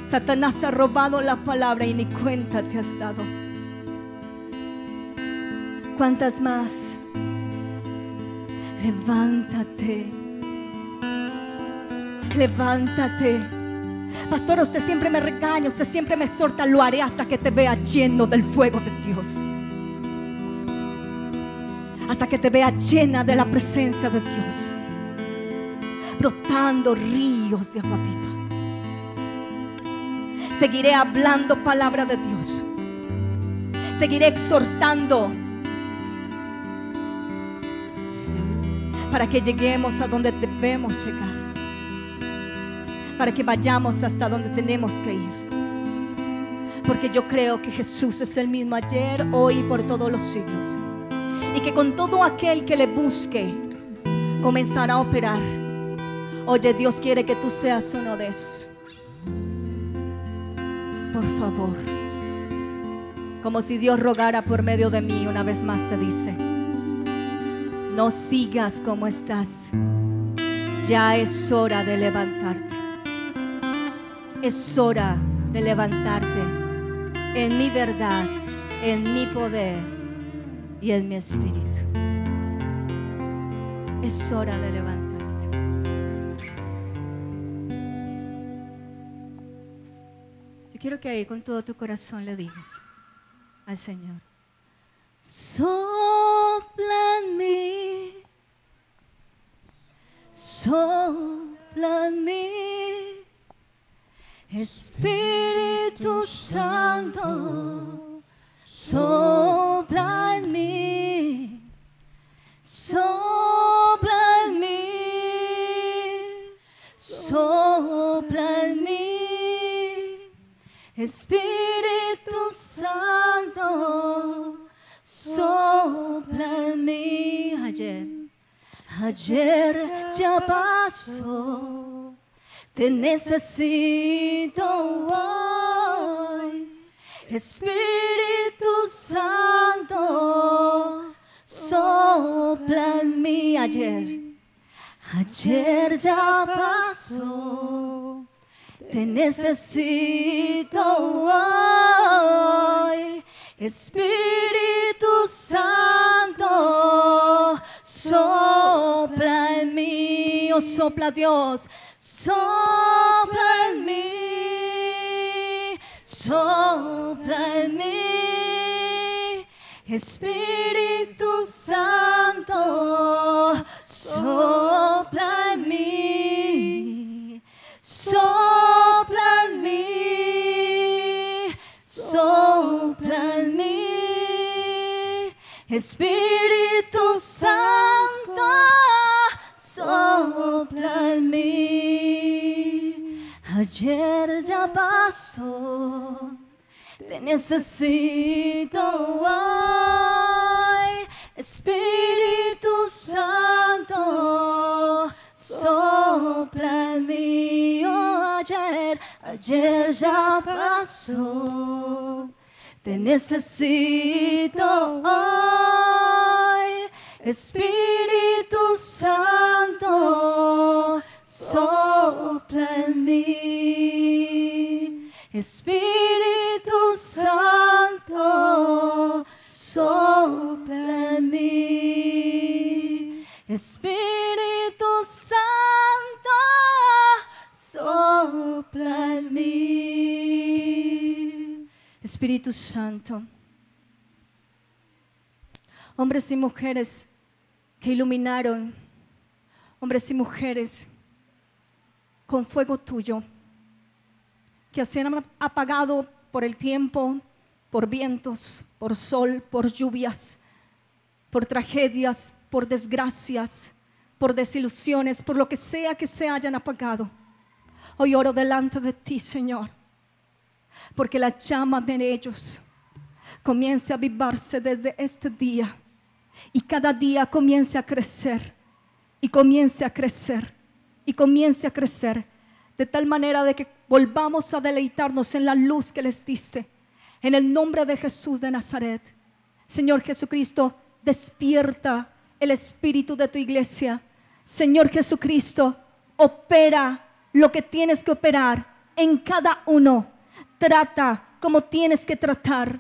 A: Satanás ha robado la palabra y ni cuenta te has dado. ¿Cuántas más? Levántate. Levántate. Pastor, usted siempre me regaña, usted siempre me exhorta. Lo haré hasta que te vea lleno del fuego de Dios. Hasta que te vea llena de la presencia de Dios, brotando ríos de agua viva. Seguiré hablando palabra de Dios. Seguiré exhortando para que lleguemos a donde debemos llegar, para que vayamos hasta donde tenemos que ir. Porque yo creo que Jesús es el mismo ayer, hoy y por todos los siglos. Y que con todo aquel que le busque comenzará a operar. Oye, Dios quiere que tú seas uno de esos. Por favor, como si Dios rogara por medio de mí, una vez más te dice: no sigas como estás. Ya es hora de levantarte. Es hora de levantarte en mi verdad, en mi poder y en mi espíritu. Es hora de levantarte. Yo quiero que ahí con todo tu corazón le digas al Señor: sopla en mí, sopla en mí, Espíritu Santo, sopla en mí, sopla en mí, sopla en mí, Espíritu Santo, sopla en mí. Ayer ya pasó, te necesito hoy, Espíritu Santo, sopla en mí. Ayer ya pasó, te necesito hoy, Espíritu Santo, sopla en mí. Oh, sopla Dios, sopla en mí, sopla en mí, Espíritu Santo, sopla en mí, sopla en mí, sopla en mí, Espíritu Santo, sopla en mí. Ayer ya pasó, te necesito hoy, Espíritu Santo, sopla en mí. Oh, ayer ya pasó, te necesito hoy, Espíritu Santo, sopla en mí. Espíritu Santo, sopla en mí. Espíritu Santo, sopla en mí. Espíritu Santo. Hombres y mujeres que iluminaron, hombres y mujeres con fuego tuyo, que se han apagado por el tiempo, por vientos, por sol, por lluvias, por tragedias, por desgracias, por desilusiones, por lo que sea que se hayan apagado. Hoy oro delante de ti, Señor, porque la llama de ellos comience a avivarse desde este día y cada día comience a crecer y comience a crecer y comience a crecer, de tal manera de que volvamos a deleitarnos en la luz que les diste, en el nombre de Jesús de Nazaret. Señor Jesucristo, despierta el espíritu de tu iglesia. Señor Jesucristo, opera lo que tienes que operar en cada uno. Trata como tienes que tratar.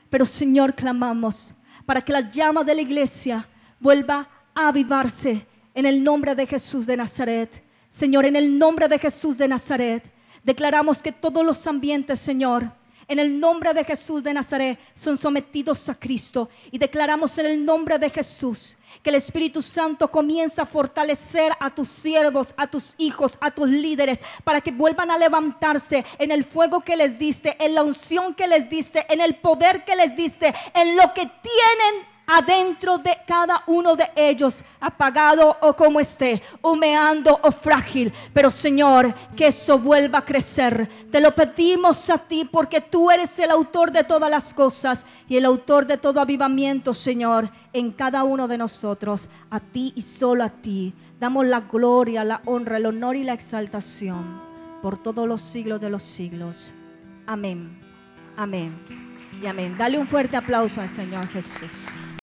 A: Pero Señor, clamamos para que la llama de la iglesia vuelva a avivarse en el nombre de Jesús de Nazaret. Señor, en el nombre de Jesús de Nazaret, declaramos que todos los ambientes, Señor, en el nombre de Jesús de Nazaret, son sometidos a Cristo. Y declaramos en el nombre de Jesús que el Espíritu Santo comienza a fortalecer a tus siervos, a tus hijos, a tus líderes, para que vuelvan a levantarse en el fuego que les diste, en la unción que les diste, en el poder que les diste, en lo que tienen adentro de cada uno de ellos, apagado o como esté, humeando o frágil. Pero Señor, que eso vuelva a crecer. Te lo pedimos a ti, porque tú eres el autor de todas las cosas y el autor de todo avivamiento, Señor, en cada uno de nosotros. A ti y solo a ti damos la gloria, la honra, el honor y la exaltación por todos los siglos de los siglos. Amén, amén y amén. Dale un fuerte aplauso al Señor Jesús.